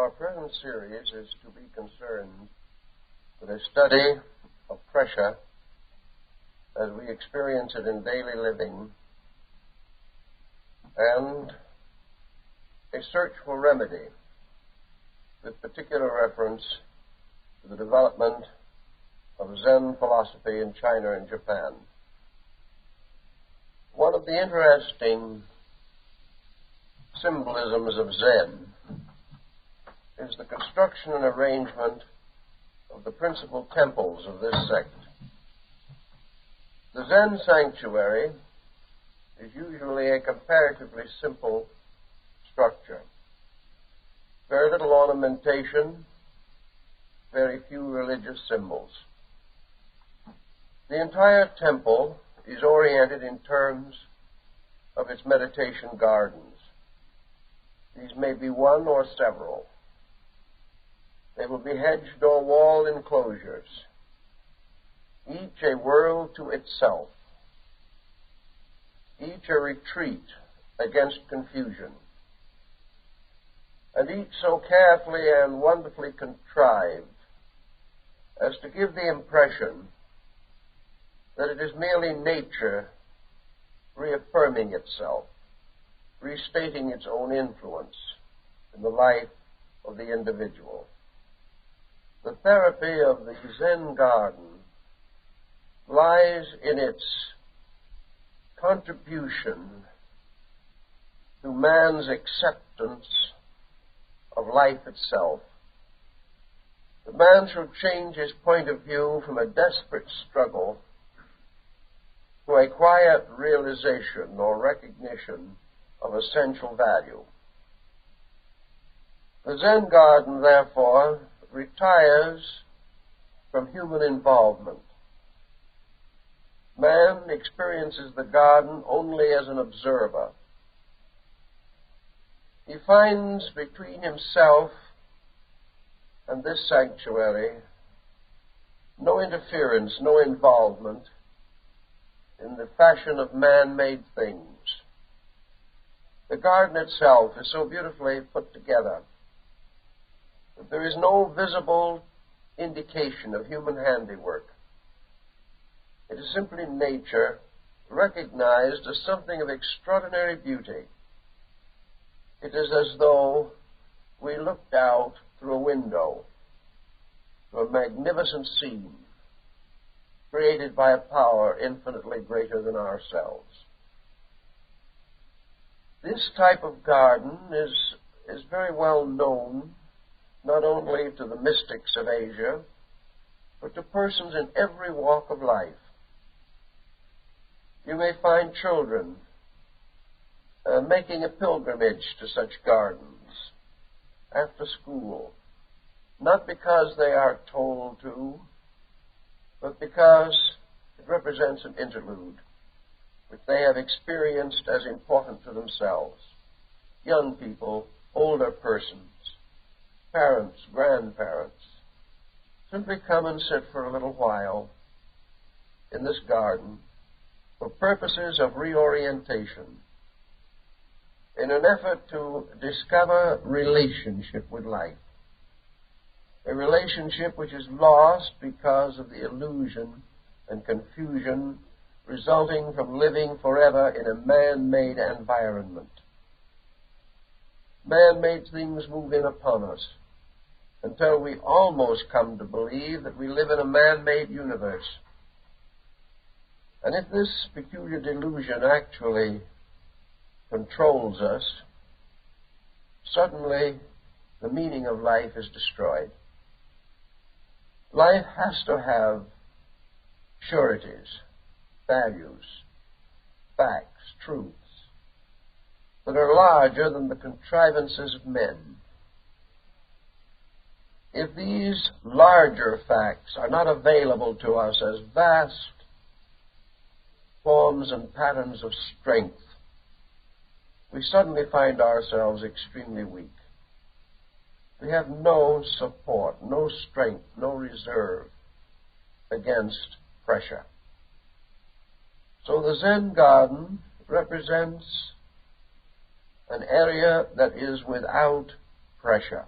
Our present series is to be concerned with a study of pressure as we experience it in daily living and a search for remedy with particular reference to the development of Zen philosophy in China and Japan. One of the interesting symbolisms of Zen is the construction and arrangement of the principal temples of this sect. The Zen sanctuary is usually a comparatively simple structure. Very little ornamentation, very few religious symbols. The entire temple is oriented in terms of its meditation gardens. These may be one or several. They will be hedged or walled enclosures, each a world to itself, each a retreat against confusion, and each so carefully and wonderfully contrived as to give the impression that it is merely nature reaffirming itself, restating its own influence in the life of the individual. The therapy of the Zen garden lies in its contribution to man's acceptance of life itself. That man should change his point of view from a desperate struggle to a quiet realization or recognition of essential value. The Zen garden, therefore, retires from human involvement. Man experiences the garden only as an observer. He finds between himself and this sanctuary no interference, no involvement in the fashion of man-made things. The garden itself is so beautifully put together that there is no visible indication of human handiwork. It is simply nature recognized as something of extraordinary beauty. It is as though we looked out through a window to a magnificent scene created by a power infinitely greater than ourselves. This type of garden is very well known not only to the mystics of Asia, but to persons in every walk of life. You may find children making a pilgrimage to such gardens after school, not because they are told to, but because it represents an interlude which they have experienced as important to themselves. Young people, older persons, parents, grandparents, simply come and sit for a little while in this garden for purposes of reorientation, in an effort to discover relationship with life, a relationship which is lost because of the illusion and confusion resulting from living forever in a man-made environment. Man-made things move in upon us until we almost come to believe that we live in a man-made universe. And if this peculiar delusion actually controls us, suddenly the meaning of life is destroyed. Life has to have sureties, values, facts, truths that are larger than the contrivances of men. If these larger facts are not available to us as vast forms and patterns of strength, we suddenly find ourselves extremely weak. We have no support, no strength, no reserve against pressure. So the Zen garden represents an area that is without pressure.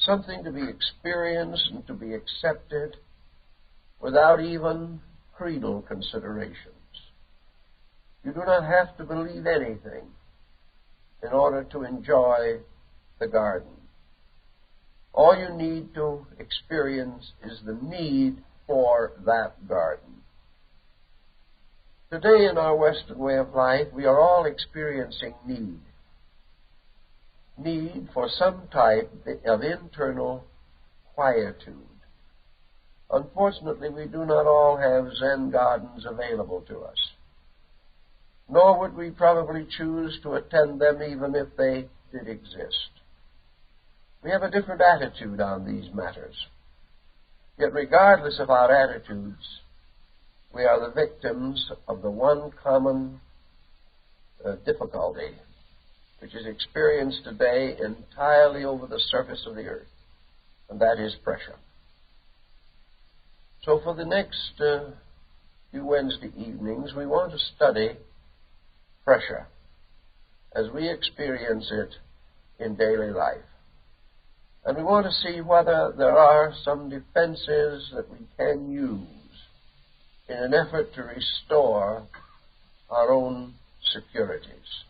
something to be experienced and to be accepted without even creedal considerations. You do not have to believe anything in order to enjoy the garden. All you need to experience is the need for that garden. Today in our Western way of life, we are all experiencing need. Need for some type of internal quietude. Unfortunately, we do not all have Zen gardens available to us. Nor would we probably choose to attend them even if they did exist. We have a different attitude on these matters. Yet regardless of our attitudes, we are the victims of the one common difficulty which is experienced today entirely over the surface of the earth, and that is pressure. So for the next few Wednesday evenings, we want to study pressure as we experience it in daily life. And we want to see whether there are some defenses that we can use in an effort to restore our own securities.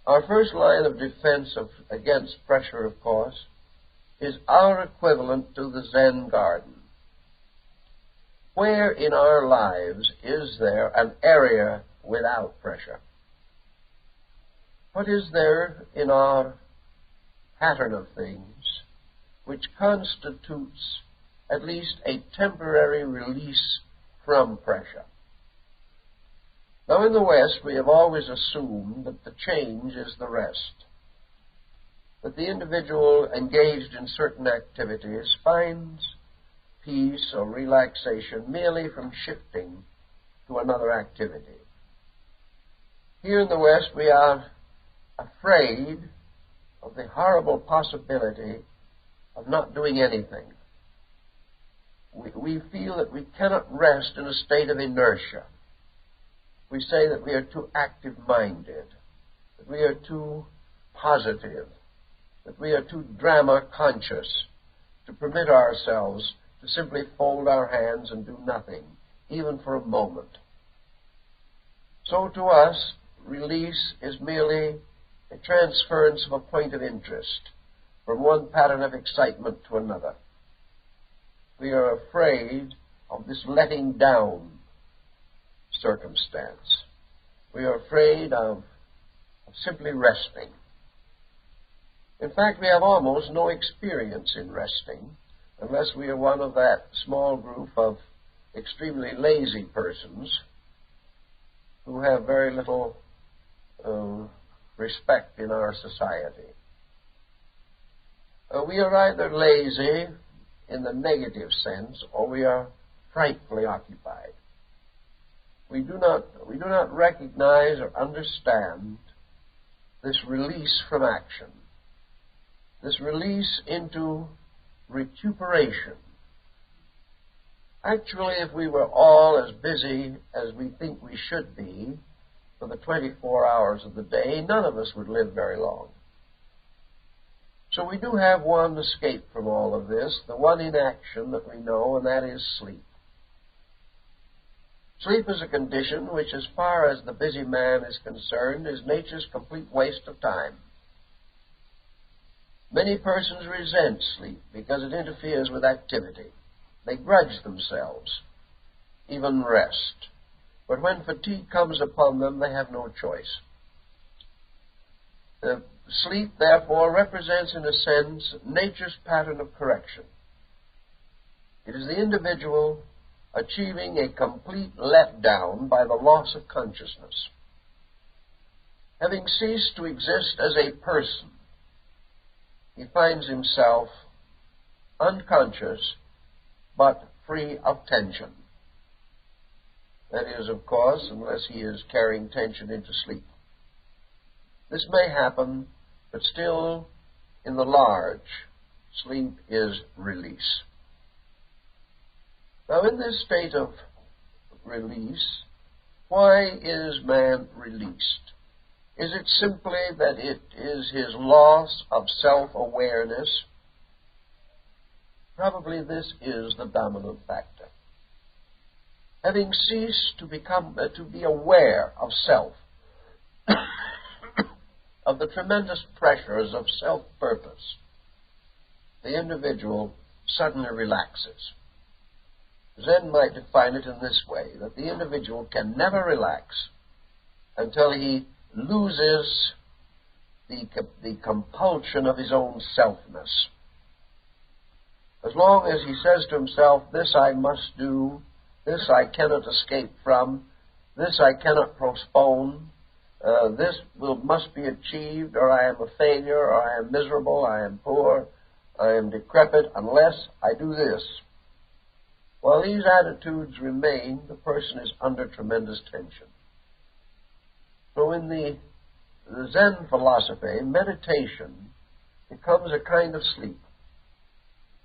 Our first line of defense against pressure, of course, is our equivalent to the Zen garden. Where in our lives is there an area without pressure? What is there in our pattern of things which constitutes at least a temporary release from pressure? Now, in the West, we have always assumed that the change is the rest, that the individual engaged in certain activities finds peace or relaxation merely from shifting to another activity. Here in the West, we are afraid of the horrible possibility of not doing anything. We feel that we cannot rest in a state of inertia. We say that we are too active-minded, that we are too positive, that we are too drama-conscious to permit ourselves to simply fold our hands and do nothing, even for a moment. So to us, release is merely a transference of a point of interest from one pattern of excitement to another. We are afraid of this letting down circumstance. We are afraid of simply resting. In fact, we have almost no experience in resting unless we are one of that small group of extremely lazy persons who have very little respect in our society. We are either lazy in the negative sense, or we are frightfully occupied. We do not recognize or understand this release from action, this release into recuperation. Actually, if we were all as busy as we think we should be for the 24 hours of the day, none of us would live very long. So we do have one escape from all of this, the one inaction that we know, and that is sleep. Sleep is a condition which, as far as the busy man is concerned, is nature's complete waste of time. Many persons resent sleep because it interferes with activity. They grudge themselves even rest. But when fatigue comes upon them, they have no choice. Sleep, therefore, represents, in a sense, nature's pattern of correction. It is the individual achieving a complete letdown by the loss of consciousness. Having ceased to exist as a person, he finds himself unconscious but free of tension. That is, of course, unless he is carrying tension into sleep. This may happen, but still, in the large, sleep is release. Now, in this state of release, why is man released? Is it simply that it is his loss of self-awareness Probably this is the dominant factor. Having ceased to be aware of self, of the tremendous pressures of self-purpose, the individual suddenly relaxes. Zen might define it in this way, that the individual can never relax until he loses the compulsion of his own selfness. As long as he says to himself, this I must do, this I cannot escape from, this I cannot postpone, this must be achieved, or I am a failure, or I am miserable, I am poor, I am decrepit, unless I do this. While these attitudes remain, the person is under tremendous tension. So in the Zen philosophy, meditation becomes a kind of sleep.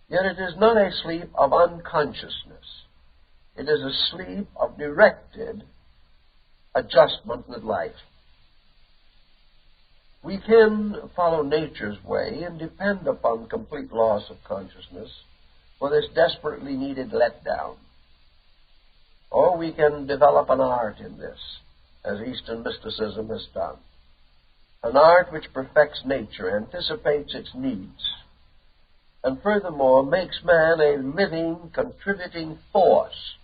Yet it is not a sleep of unconsciousness. It is a sleep of directed adjustment with life. We can follow nature's way and depend upon complete loss of consciousness for this desperately needed letdown. Or we can develop an art in this, as Eastern mysticism has done. An art which perfects nature, anticipates its needs, and furthermore makes man a living, contributing force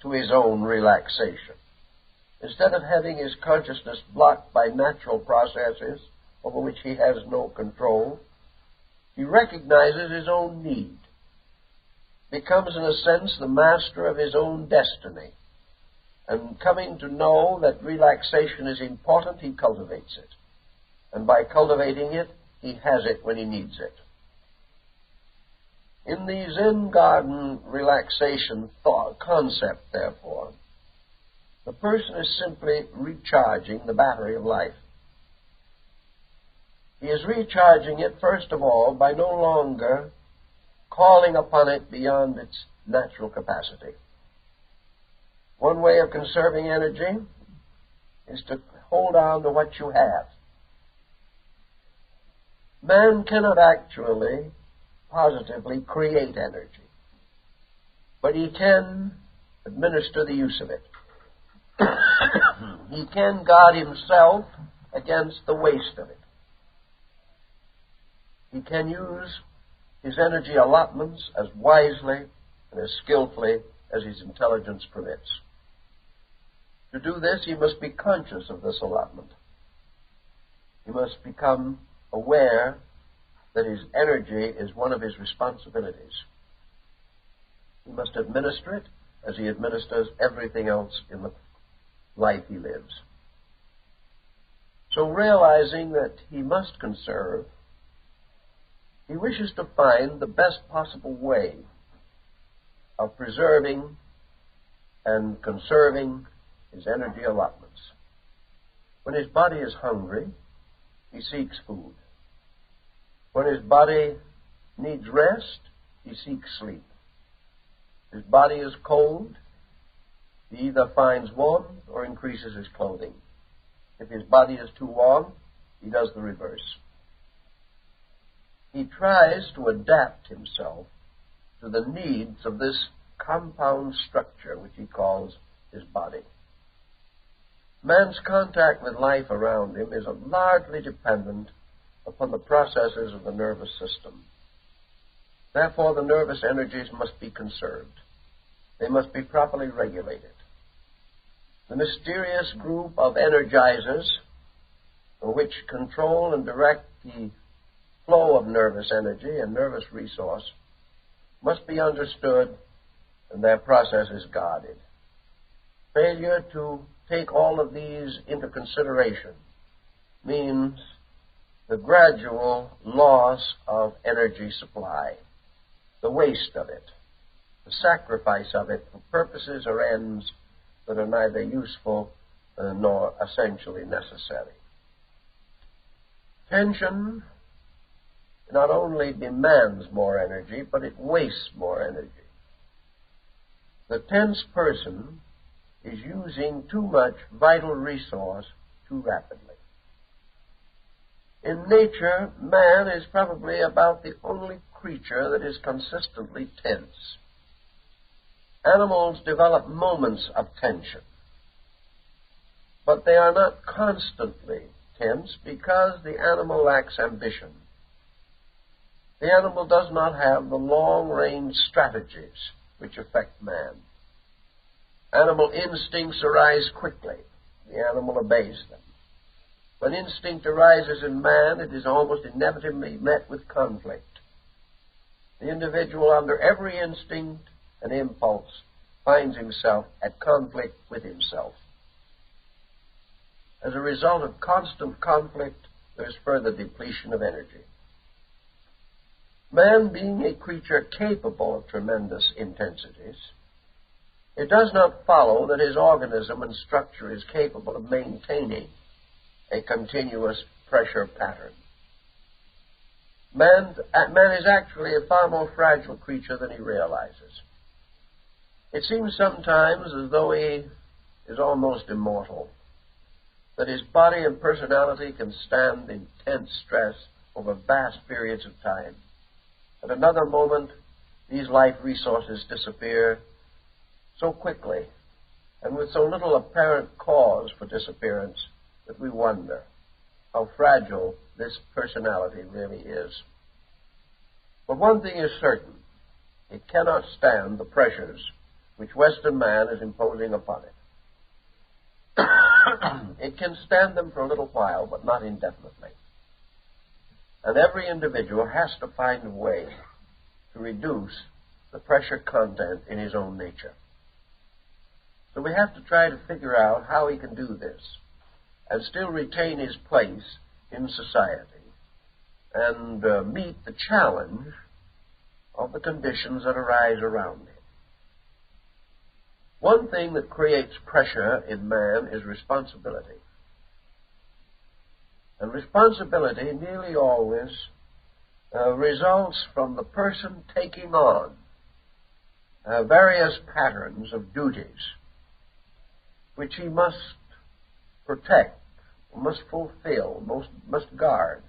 to his own relaxation. Instead of having his consciousness blocked by natural processes over which he has no control, he recognizes his own need, becomes in a sense the master of his own destiny, and coming to know that relaxation is important, he cultivates it. And by cultivating it, he has it when he needs it. In the Zen garden relaxation concept, therefore, the person is simply recharging the battery of life. He is recharging it, first of all, by no longer calling upon it beyond its natural capacity. One way of conserving energy is to hold on to what you have. Man cannot actually positively create energy, but he can administer the use of it. He can guard himself against the waste of it. He can use his energy allotments as wisely and as skillfully as his intelligence permits. To do this, he must be conscious of this allotment. He must become aware that his energy is one of his responsibilities. He must administer it as he administers everything else in the life he lives. So realizing that he must conserve, he wishes to find the best possible way of preserving and conserving his energy allotments. When his body is hungry, he seeks food. When his body needs rest, he seeks sleep. His body is cold, he either finds warmth or increases his clothing. If his body is too warm, he does the reverse. He tries to adapt himself to the needs of this compound structure which he calls his body. Man's contact with life around him is largely dependent upon the processes of the nervous system. Therefore, the nervous energies must be conserved. They must be properly regulated. The mysterious group of energizers which control and direct the flow of nervous energy and nervous resource must be understood, and their process is guarded. Failure to take all of these into consideration means the gradual loss of energy supply, the waste of it, the sacrifice of it for purposes or ends that are neither useful nor essentially necessary. Tension not only demands more energy, but it wastes more energy. The tense person is using too much vital resource too rapidly. In nature, man is probably about the only creature that is consistently tense. Animals develop moments of tension, but they are not constantly tense because the animal lacks ambition. The animal does not have the long-range strategies which affect man. Animal instincts arise quickly. The animal obeys them. When instinct arises in man, it is almost inevitably met with conflict. The individual, under every instinct and impulse, finds himself at conflict with himself. As a result of constant conflict, there is further depletion of energy. Man being a creature capable of tremendous intensities, it does not follow that his organism and structure is capable of maintaining a continuous pressure pattern. Man is actually a far more fragile creature than he realizes. It seems sometimes as though he is almost immortal, that his body and personality can stand intense stress over vast periods of time. At another moment, these life resources disappear so quickly and with so little apparent cause for disappearance that we wonder how fragile this personality really is. But one thing is certain: it cannot stand the pressures which Western man is imposing upon it. It can stand them for a little while, but not indefinitely. And every individual has to find a way to reduce the pressure content in his own nature. So we have to try to figure out how he can do this and still retain his place in society and meet the challenge of the conditions that arise around him. One thing that creates pressure in man is responsibility. And responsibility nearly always results from the person taking on various patterns of duties which he must protect, must fulfill, must guard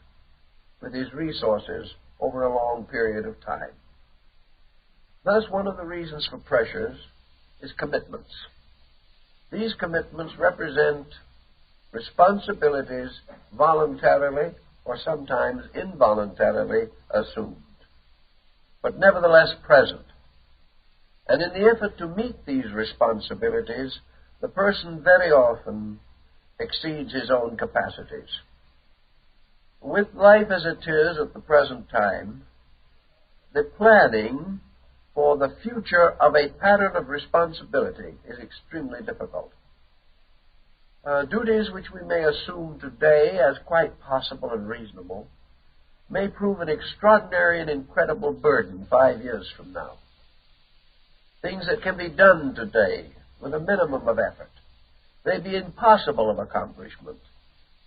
with his resources over a long period of time. Thus, one of the reasons for pressures is commitments. These commitments represent responsibilities voluntarily or sometimes involuntarily assumed, but nevertheless present. And in the effort to meet these responsibilities, the person very often exceeds his own capacities. With life as it is at the present time, the planning for the future of a pattern of responsibility is extremely difficult. Duties which we may assume today as quite possible and reasonable may prove an extraordinary and incredible burden 5 years from now. Things that can be done today with a minimum of effort may be impossible of accomplishment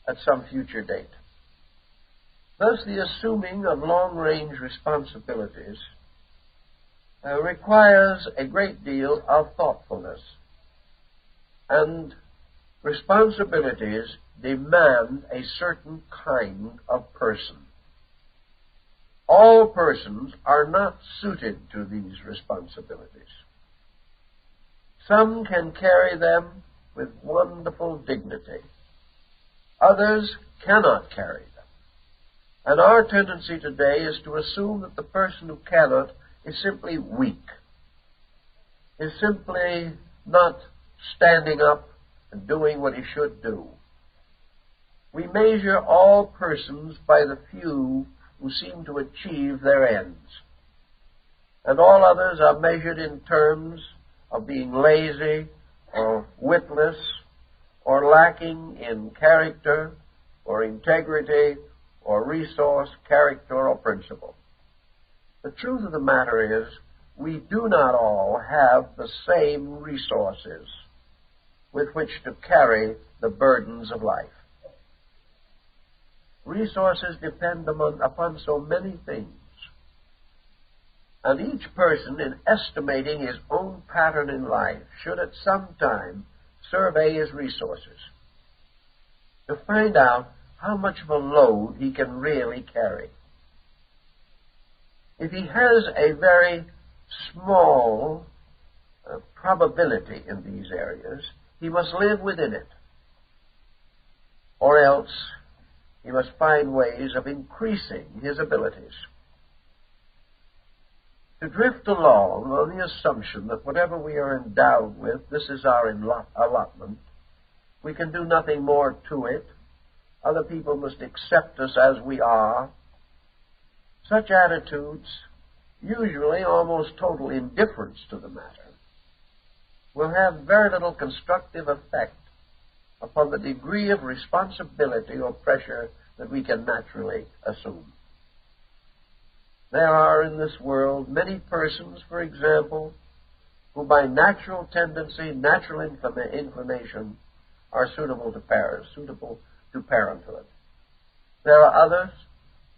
at some future date. Thus, the assuming of long-range responsibilities requires a great deal of thoughtfulness, and responsibilities demand a certain kind of person. All persons are not suited to these responsibilities. Some can carry them with wonderful dignity. Others cannot carry them. And our tendency today is to assume that the person who cannot is simply weak, is simply not standing up and doing what he should do. We measure all persons by the few who seem to achieve their ends, and all others are measured in terms of being lazy or witless or lacking in character or integrity or resource, character, or principle. The truth of the matter is, we do not all have the same resources with which to carry the burdens of life. Resources depend upon so many things. And each person, in estimating his own pattern in life, should at some time survey his resources to find out how much of a load he can really carry. If he has a very small probability in these areas, he must live within it, or else he must find ways of increasing his abilities. To drift along on the assumption that whatever we are endowed with, this is our allotment, we can do nothing more to it, other people must accept us as we are, such attitudes, usually almost total indifference to the matter, will have very little constructive effect upon the degree of responsibility or pressure that we can naturally assume. There are in this world many persons, for example, who by natural tendency, natural inclination, are suitable to parenthood. There are others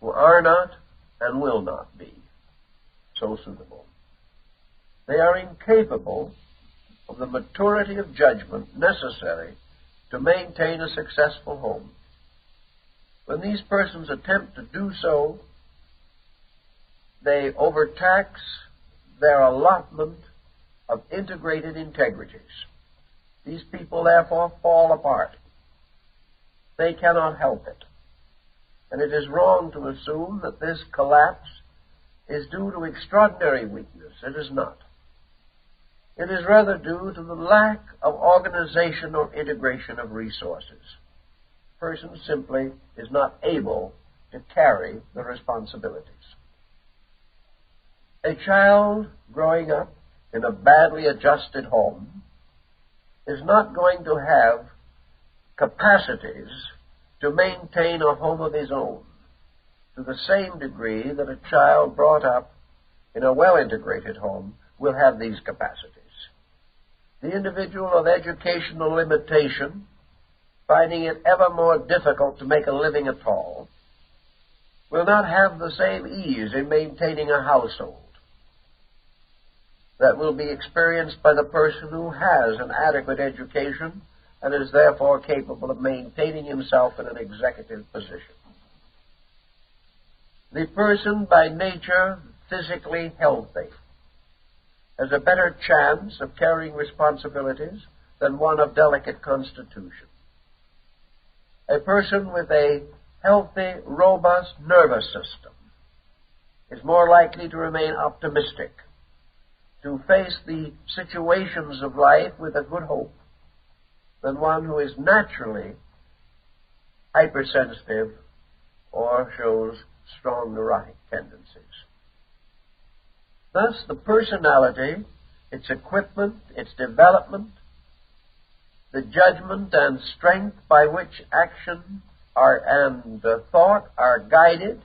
who are not and will not be so suitable. They are incapable of the maturity of judgment necessary to maintain a successful home. When these persons attempt to do so, they overtax their allotment of integrated integrities. These people therefore fall apart. They cannot help it. And it is wrong to assume that this collapse is due to extraordinary weakness. It is not. It is rather due to the lack of organization or integration of resources. The person simply is not able to carry the responsibilities. A child growing up in a badly adjusted home is not going to have capacities to maintain a home of his own to the same degree that a child brought up in a well-integrated home will have these capacities. The individual of educational limitation, finding it ever more difficult to make a living at all, will not have the same ease in maintaining a household that will be experienced by the person who has an adequate education and is therefore capable of maintaining himself in an executive position. The person by nature physically healthy has a better chance of carrying responsibilities than one of delicate constitution. A person with a healthy, robust nervous system is more likely to remain optimistic, to face the situations of life with a good hope, than one who is naturally hypersensitive or shows strong neurotic tendencies. Thus, the personality, its equipment, its development, the judgment and strength by which action and thought are guided,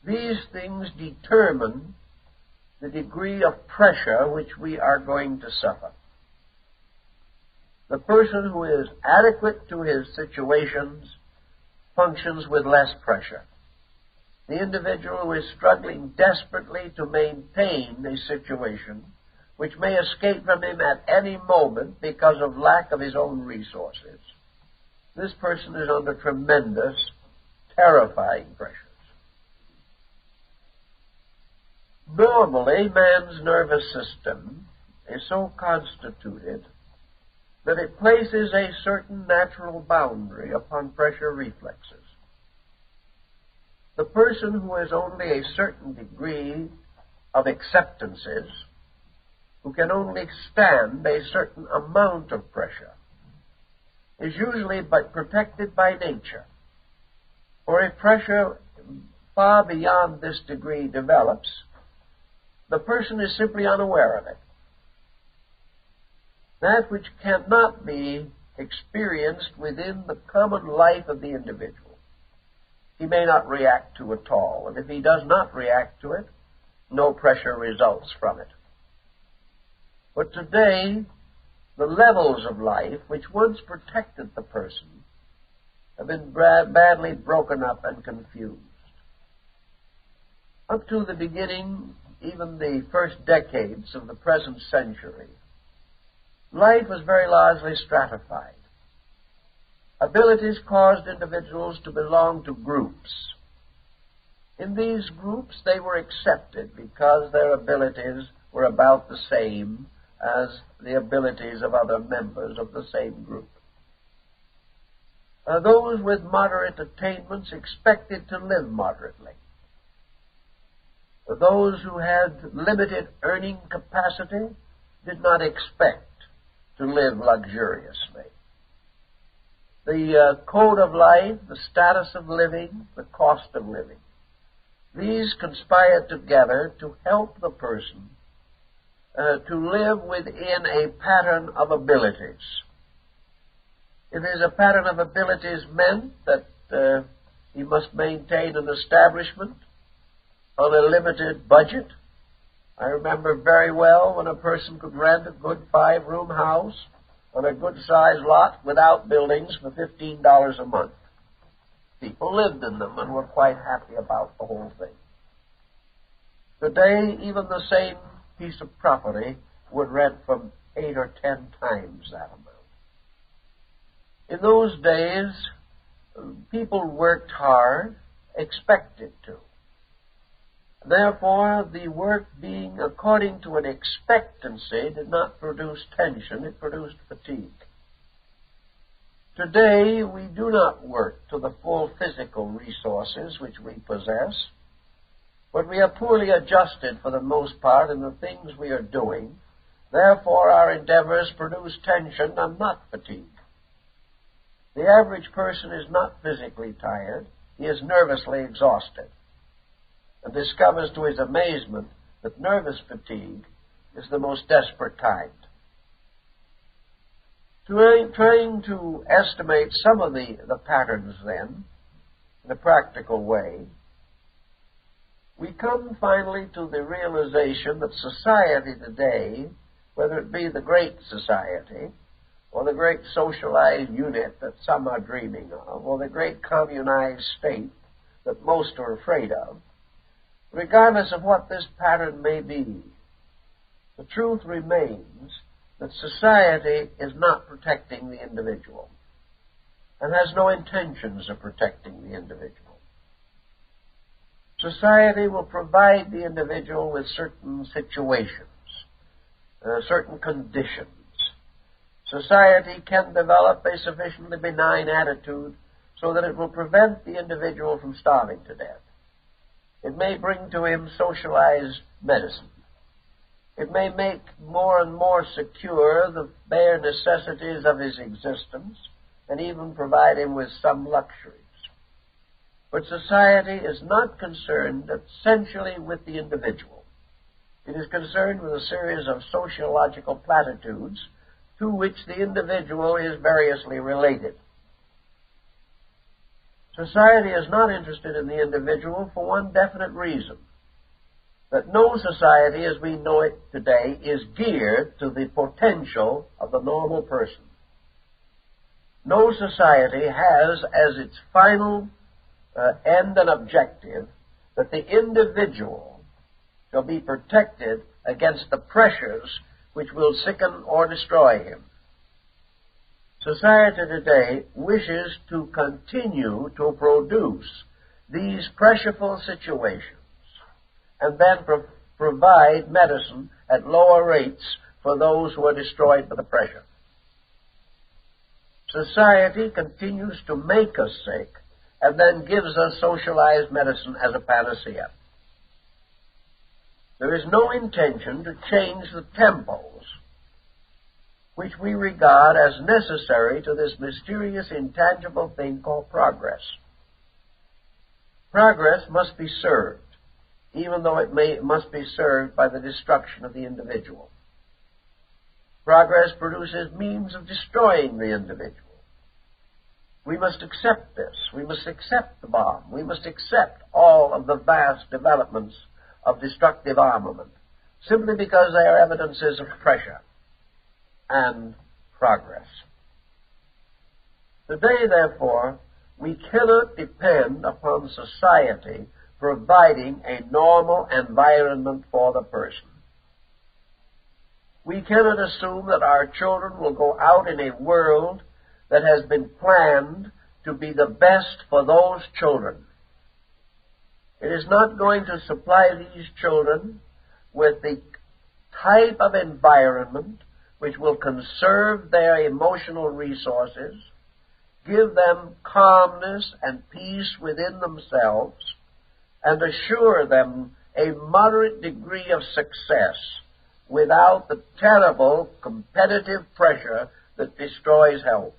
these things determine the degree of pressure which we are going to suffer. The person who is adequate to his situations functions with less pressure. The individual who is struggling desperately to maintain a situation which may escape from him at any moment because of lack of his own resources, this person is under tremendous, terrifying pressures. Normally, man's nervous system is so constituted that it places a certain natural boundary upon pressure reflexes. The person who has only a certain degree of acceptances, who can only stand a certain amount of pressure, is usually but protected by nature. For if pressure far beyond this degree develops, the person is simply unaware of it. That which cannot be experienced within the common life of the individual, he may not react to at all. And if he does not react to it, no pressure results from it. But today, the levels of life which once protected the person have been badly broken up and confused. Up to the beginning, even the first decades of the present century, life was very largely stratified. Abilities caused individuals to belong to groups. In these groups, they were accepted because their abilities were about the same as the abilities of other members of the same group. Those with moderate attainments expected to live moderately. Those who had limited earning capacity did not expect to live luxuriously. The code of life, the status of living, the cost of living, these conspired together to help the person to live within a pattern of abilities. It is a pattern of abilities meant that he must maintain an establishment on a limited budget. I remember very well when a person could rent a good 5-room house on a good-sized lot without buildings for $15 a month. People lived in them and were quite happy about the whole thing. Today, even the same piece of property would rent from 8 or 10 times that amount. In those days, people worked hard, expected to. Therefore, the work being according to an expectancy did not produce tension, it produced fatigue. Today, we do not work to the full physical resources which we possess, but we are poorly adjusted for the most part in the things we are doing. Therefore, our endeavors produce tension and not fatigue. The average person is not physically tired, he is nervously exhausted, and discovers to his amazement that nervous fatigue is the most desperate kind. Trying to estimate some of the patterns, then, in a practical way, we come finally to the realization that society today, whether it be the Great Society, or the great socialized unit that some are dreaming of, or the great communized state that most are afraid of, regardless of what this pattern may be, the truth remains that society is not protecting the individual and has no intentions of protecting the individual. Society will provide the individual with certain situations, certain conditions. Society can develop a sufficiently benign attitude so that it will prevent the individual from starving to death. It may bring to him socialized medicine. It may make more and more secure the bare necessities of his existence and even provide him with some luxuries. But society is not concerned essentially with the individual. It is concerned with a series of sociological platitudes to which the individual is variously related. Society is not interested in the individual for one definite reason, that no society as we know it today is geared to the potential of the normal person. No society has as its final end and objective that the individual shall be protected against the pressures which will sicken or destroy him. Society today wishes to continue to produce these pressureful situations and then provide medicine at lower rates for those who are destroyed by the pressure. Society continues to make us sick and then gives us socialized medicine as a panacea. There is no intention to change the tempos which we regard as necessary to this mysterious, intangible thing called progress. Progress must be served, even though it must be served by the destruction of the individual. Progress produces means of destroying the individual. We must accept this. We must accept the bomb. We must accept all of the vast developments of destructive armament, simply because they are evidences of pressure and progress. Today, therefore, we cannot depend upon society providing a normal environment for the person. We cannot assume that our children will go out in a world that has been planned to be the best for those children. It is not going to supply these children with the type of environment which will conserve their emotional resources, give them calmness and peace within themselves, and assure them a moderate degree of success without the terrible competitive pressure that destroys health.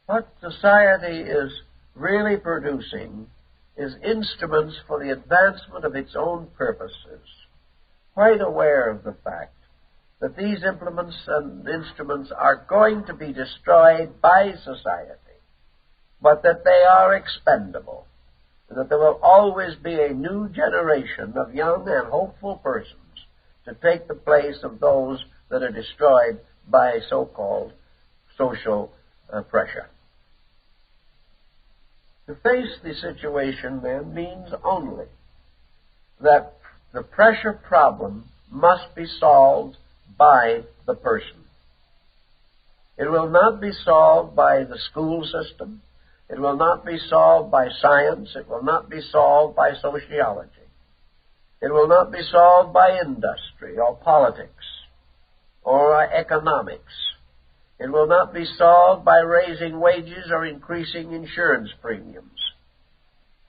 What society is really producing is instruments for the advancement of its own purposes, quite aware of the fact that these implements and instruments are going to be destroyed by society, but that they are expendable, and that there will always be a new generation of young and hopeful persons to take the place of those that are destroyed by so-called social pressure. To face the situation, then, means only that the pressure problem must be solved by the person. It will not be solved by the school system. It will not be solved by science. It will not be solved by sociology. It will not be solved by industry or politics or economics. It will not be solved by raising wages or increasing insurance premiums.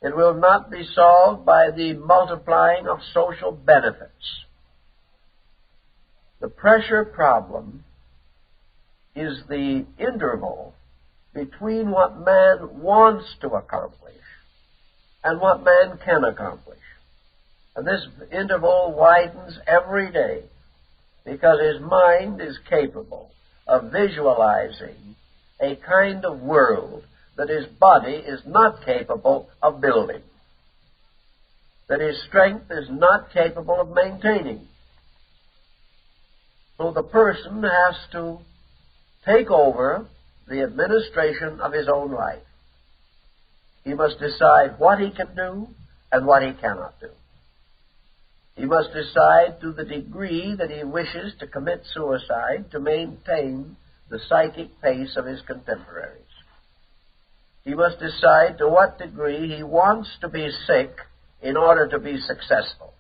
It will not be solved by the multiplying of social benefits. The pressure problem is the interval between what man wants to accomplish and what man can accomplish. And this interval widens every day because his mind is capable of visualizing a kind of world that his body is not capable of building, that his strength is not capable of maintaining. So the person has to take over the administration of his own life. He must decide what he can do and what he cannot do. He must decide to the degree that he wishes to commit suicide to maintain the psychic pace of his contemporaries. He must decide to what degree he wants to be sick in order to be successful.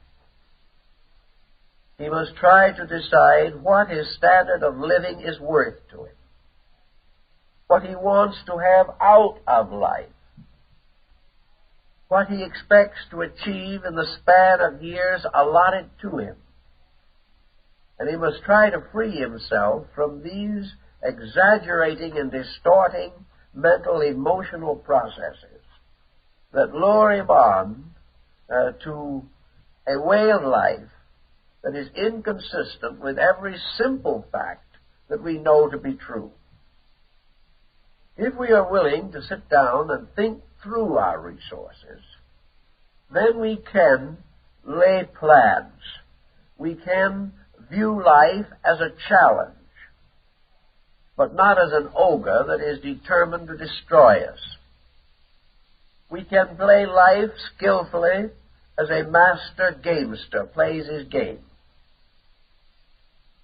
He must try to decide what his standard of living is worth to him, what he wants to have out of life, what he expects to achieve in the span of years allotted to him. And he must try to free himself from these exaggerating and distorting mental, emotional processes that lure him on to a way of life that is inconsistent with every simple fact that we know to be true. If we are willing to sit down and think through our resources, then we can lay plans. We can view life as a challenge, but not as an ogre that is determined to destroy us. We can play life skillfully as a master gamester plays his game.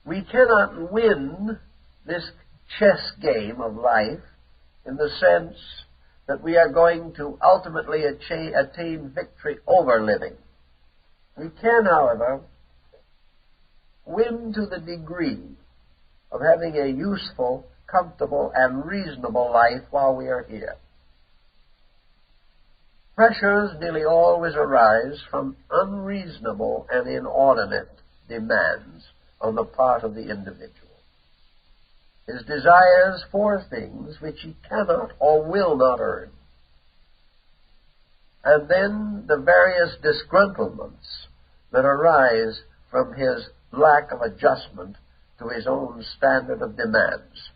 We cannot win this chess game of life in the sense that we are going to ultimately attain victory over living. We can, however, win to the degree of having a useful, comfortable, and reasonable life while we are here. Pressures nearly always arise from unreasonable and inordinate demands on the part of the individual. His desires for things which he cannot or will not earn. And then the various disgruntlements that arise from his lack of adjustment to his own standard of demands.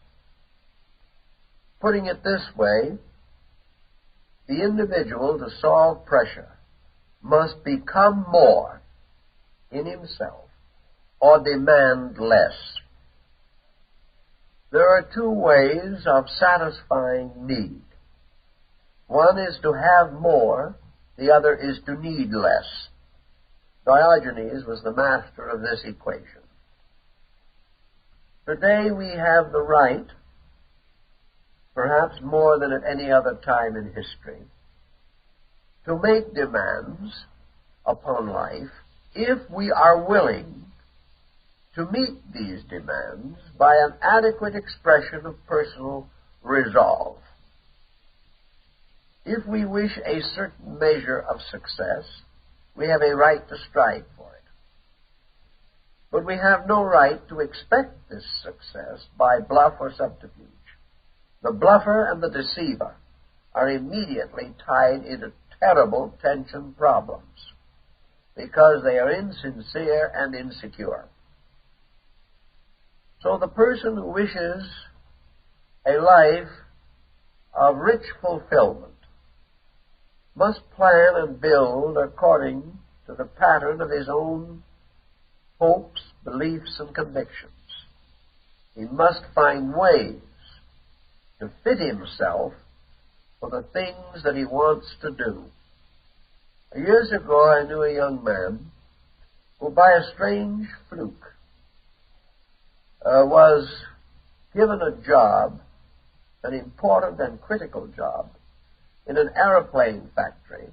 Putting it this way, the individual, to solve pressure, must become more in himself or demand less. There are two ways of satisfying need. One is to have more, the other is to need less. Diogenes was the master of this equation. Today we have the right perhaps more than at any other time in history, to make demands upon life if we are willing to meet these demands by an adequate expression of personal resolve. If we wish a certain measure of success, we have a right to strive for it. But we have no right to expect this success by bluff or subterfuge. The bluffer and the deceiver are immediately tied into terrible tension problems because they are insincere and insecure. So the person who wishes a life of rich fulfillment must plan and build according to the pattern of his own hopes, beliefs, and convictions. He must find ways to fit himself for the things that he wants to do. Years ago, I knew a young man who, by a strange fluke, was given a job, an important and critical job, in an airplane factory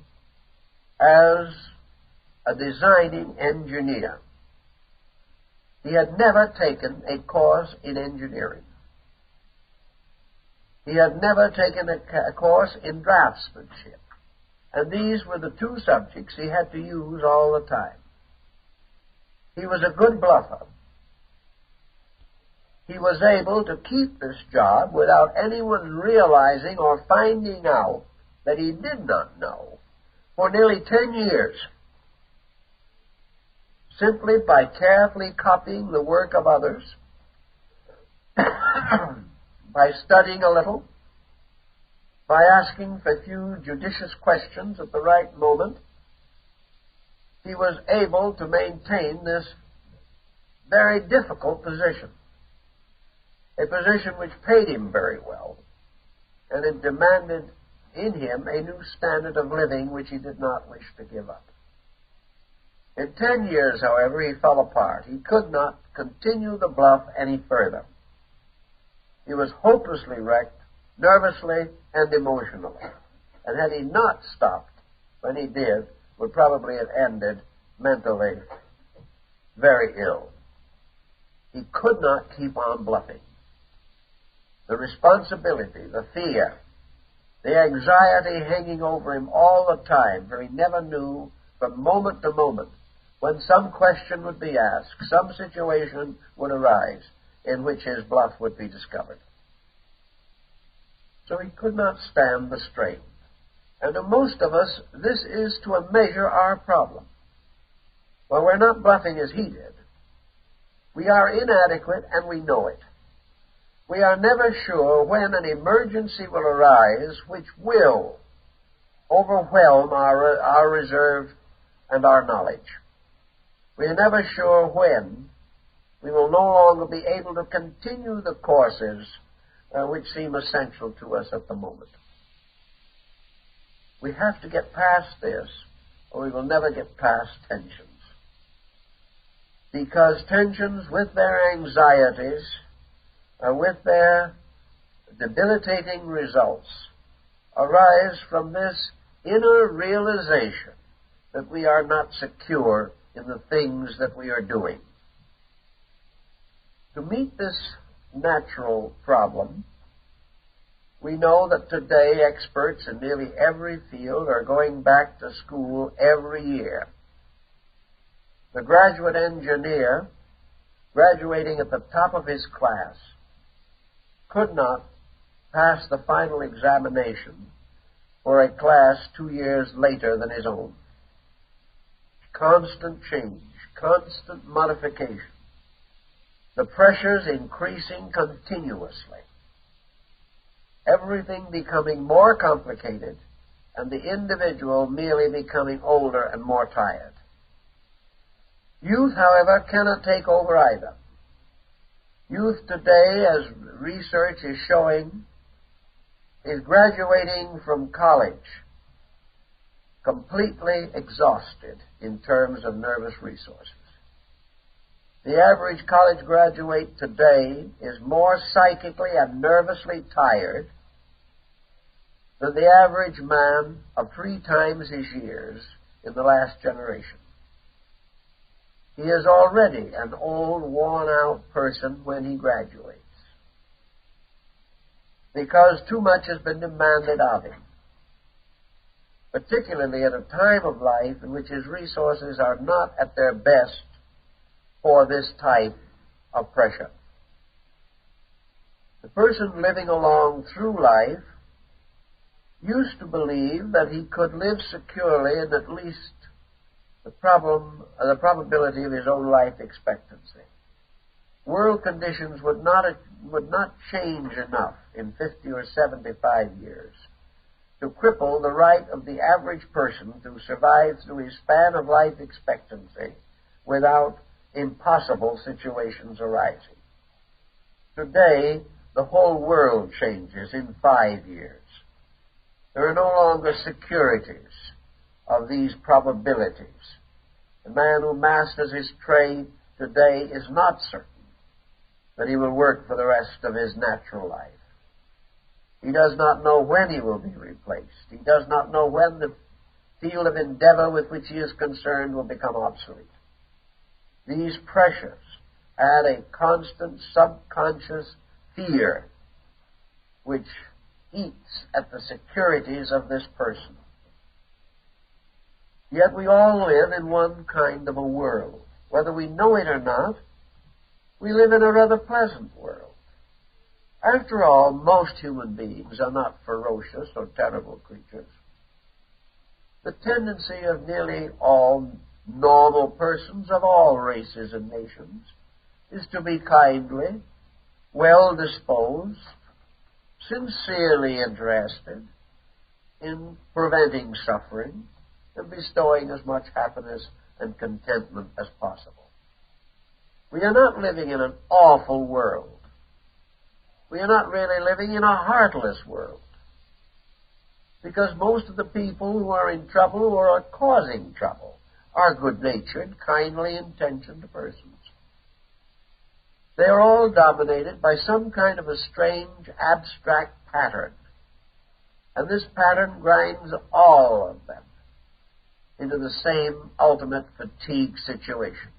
as a designing engineer. He had never taken a course in engineering. He had never taken a course in draftsmanship. And these were the two subjects he had to use all the time. He was a good bluffer. He was able to keep this job without anyone realizing or finding out that he did not know for nearly 10 years, simply by carefully copying the work of others, by studying a little, by asking for a few judicious questions at the right moment. He was able to maintain this very difficult position, a position which paid him very well, and it demanded in him a new standard of living which he did not wish to give up. In 10 years, however, he fell apart. He could not continue the bluff any further. He was hopelessly wrecked, nervously and emotionally, and had he not stopped when he did, would probably have ended mentally very ill. He could not keep on bluffing. The responsibility, the fear, the anxiety hanging over him all the time, for he never knew from moment to moment when some question would be asked, some situation would arise in which his bluff would be discovered. So he could not stand the strain. And to most of us, this is to a measure our problem. Well, we're not bluffing as he did. We are inadequate and we know it. We are never sure when an emergency will arise which will overwhelm our reserve and our knowledge. We are never sure when we will no longer be able to continue the courses which seem essential to us at the moment. We have to get past this, or we will never get past tensions. Because tensions, with their anxieties, with their debilitating results, arise from this inner realization that we are not secure in the things that we are doing. To meet this natural problem, we know that today experts in nearly every field are going back to school every year. The graduate engineer, graduating at the top of his class, could not pass the final examination for a class 2 years later than his own. Constant change, constant modification, the pressures increasing continuously, everything becoming more complicated, and the individual merely becoming older and more tired. Youth, however, cannot take over either. Youth today, as research is showing, is graduating from college completely exhausted in terms of nervous resources. The average college graduate today is more psychically and nervously tired than the average man of 3 times his years in the last generation. He is already an old, worn-out person when he graduates, because too much has been demanded of him, particularly at a time of life in which his resources are not at their best for this type of pressure. The person living along through life used to believe that he could live securely in at least the probability of his own life expectancy. World conditions would not change enough in 50 or 75 years to cripple the right of the average person to survive through his span of life expectancy without impossible situations arising. Today, the whole world changes in 5 years. There are no longer securities of these probabilities. The man who masters his trade today is not certain that he will work for the rest of his natural life. He does not know when he will be replaced. He does not know when the field of endeavor with which he is concerned will become obsolete. These pressures add a constant subconscious fear which eats at the securities of this person. Yet we all live in one kind of a world. Whether we know it or not, we live in a rather pleasant world. After all, most human beings are not ferocious or terrible creatures. The tendency of nearly all normal persons of all races and nations is to be kindly, well-disposed, sincerely interested in preventing suffering and bestowing as much happiness and contentment as possible. We are not living in an awful world. We are not really living in a heartless world, because most of the people who are in trouble or are causing trouble are good-natured, kindly intentioned persons. They are all dominated by some kind of a strange, abstract pattern, and this pattern grinds all of them into the same ultimate fatigue situations.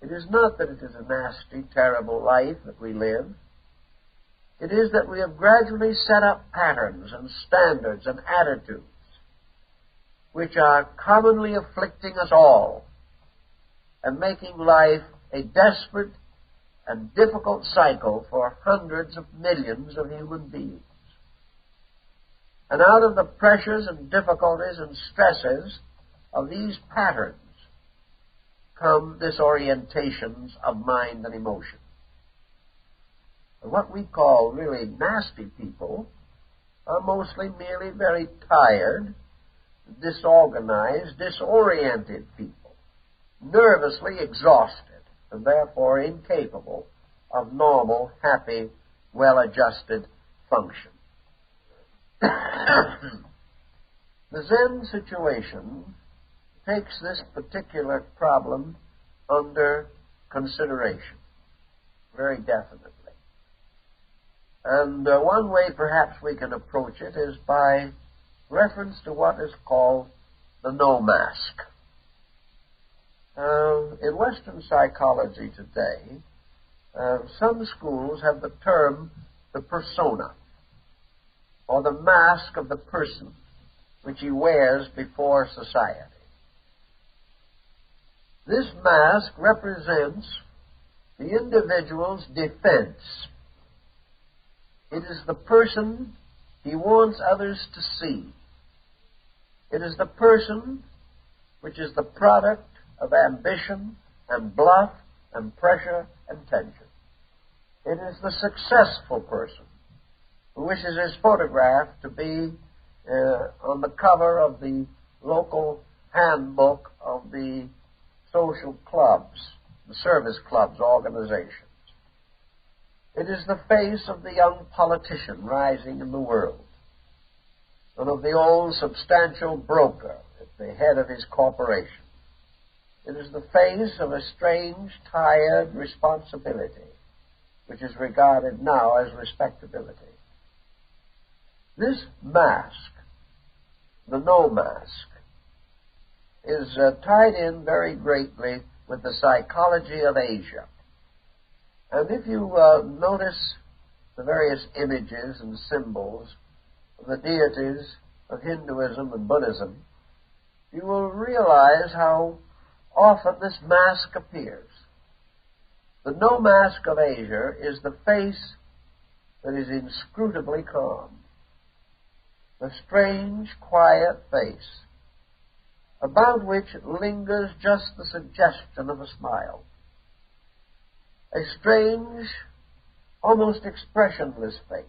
It is not that it is a nasty, terrible life that we live. It is that we have gradually set up patterns and standards and attitudes which are commonly afflicting us all and making life a desperate and difficult cycle for hundreds of millions of human beings. And out of the pressures and difficulties and stresses of these patterns come disorientations of mind and emotion. And what we call really nasty people are mostly merely very tired, disorganized, disoriented people, nervously exhausted, and therefore incapable of normal, happy, well-adjusted function. The Zen situation takes this particular problem under consideration very definitely. And one way perhaps we can approach it is by reference to what is called the no mask. In Western psychology today, some schools have the term the persona, or the mask of the person which he wears before society. This mask represents the individual's defense. It is the person he wants others to see. It is the person which is the product of ambition and bluff and pressure and tension. It is the successful person who wishes his photograph to be on the cover of the local handbook of the social clubs, the service clubs, organizations. It is the face of the young politician rising in the world, and of the old substantial broker at the head of his corporation. It is the face of a strange, tired responsibility, which is regarded now as respectability. This mask, the no mask, is tied in very greatly with the psychology of Asia. And if you notice the various images and symbols of the deities of Hinduism and Buddhism, you will realize how often this mask appears. The no mask of Asia is the face that is inscrutably calm, a strange, quiet face, about which lingers just the suggestion of a smile. A strange, almost expressionless face.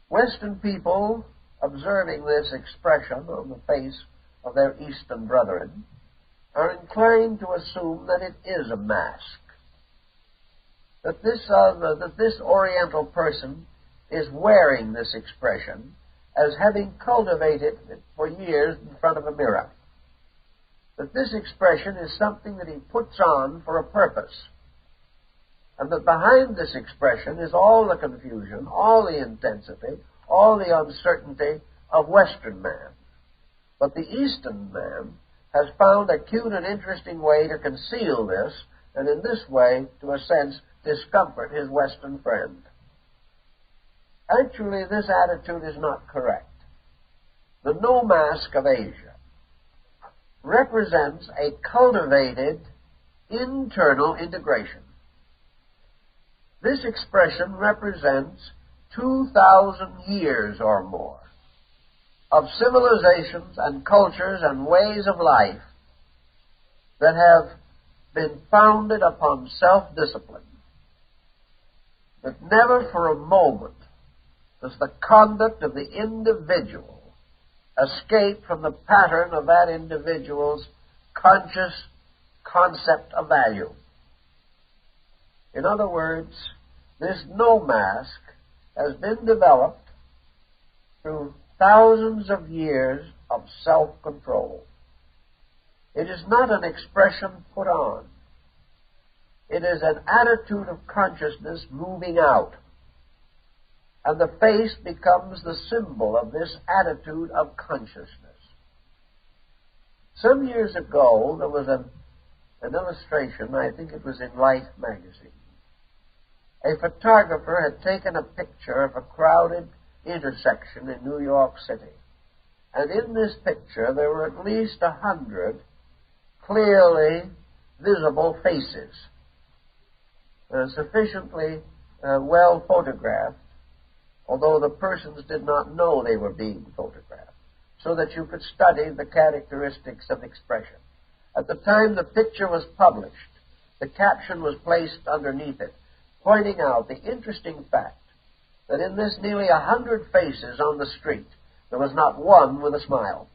Western people, observing this expression on the face of their Eastern brethren, are inclined to assume that it is a mask, that this Oriental person is wearing this expression as having cultivated it for years in front of a mirror, that this expression is something that he puts on for a purpose, and that behind this expression is all the confusion, all the intensity, all the uncertainty of Western man. But the Eastern man has found a cute and interesting way to conceal this, and in this way, to a sense, discomfort his Western friend. Actually, this attitude is not correct. The no mask of Asia represents a cultivated internal integration. This expression represents 2,000 years or more of civilizations and cultures and ways of life that have been founded upon self-discipline, that never for a moment does the conduct of the individual escape from the pattern of that individual's conscious concept of value. In other words, this no mask has been developed through thousands of years of self-control. It is not an expression put on. It is an attitude of consciousness moving out. And the face becomes the symbol of this attitude of consciousness. Some years ago, there was an illustration, I think it was in Life magazine. A photographer had taken a picture of a crowded intersection in New York City. And in this picture, there were at least 100 clearly visible faces, sufficiently well photographed, although the persons did not know they were being photographed, so that you could study the characteristics of expression. At the time the picture was published, the caption was placed underneath it, pointing out the interesting fact that in this nearly 100 faces on the street, there was not one with a smile.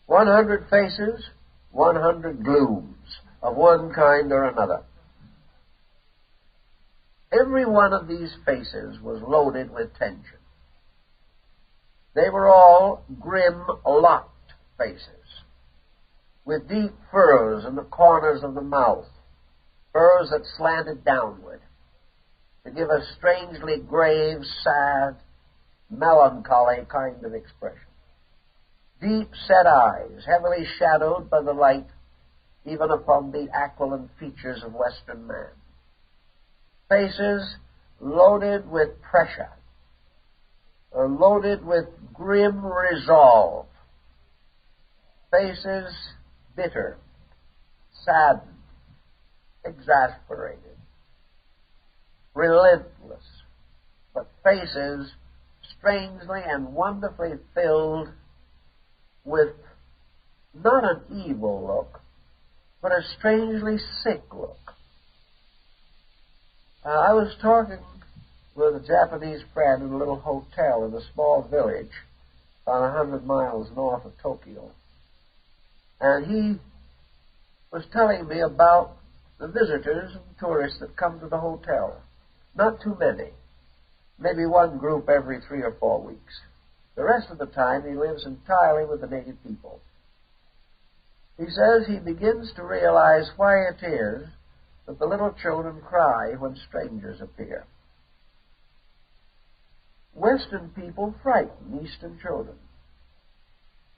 100 faces, 100 glooms of one kind or another. Every one of these faces was loaded with tension. They were all grim, locked faces, with deep furrows in the corners of the mouth, furrows that slanted downward, to give a strangely grave, sad, melancholy kind of expression. Deep-set eyes, heavily shadowed by the light even upon the aquiline features of Western man. Faces loaded with pressure, loaded with grim resolve. Faces bitter, saddened, exasperated, relentless, but faces strangely and wonderfully filled with not an evil look, but a strangely sick look. I was talking with a Japanese friend in a little hotel in a small village about 100 miles north of Tokyo. And he was telling me about the visitors and tourists that come to the hotel. Not too many. Maybe one group every 3 or 4 weeks. The rest of the time he lives entirely with the native people. He says he begins to realize why it is that the little children cry when strangers appear. Western people frighten Eastern children.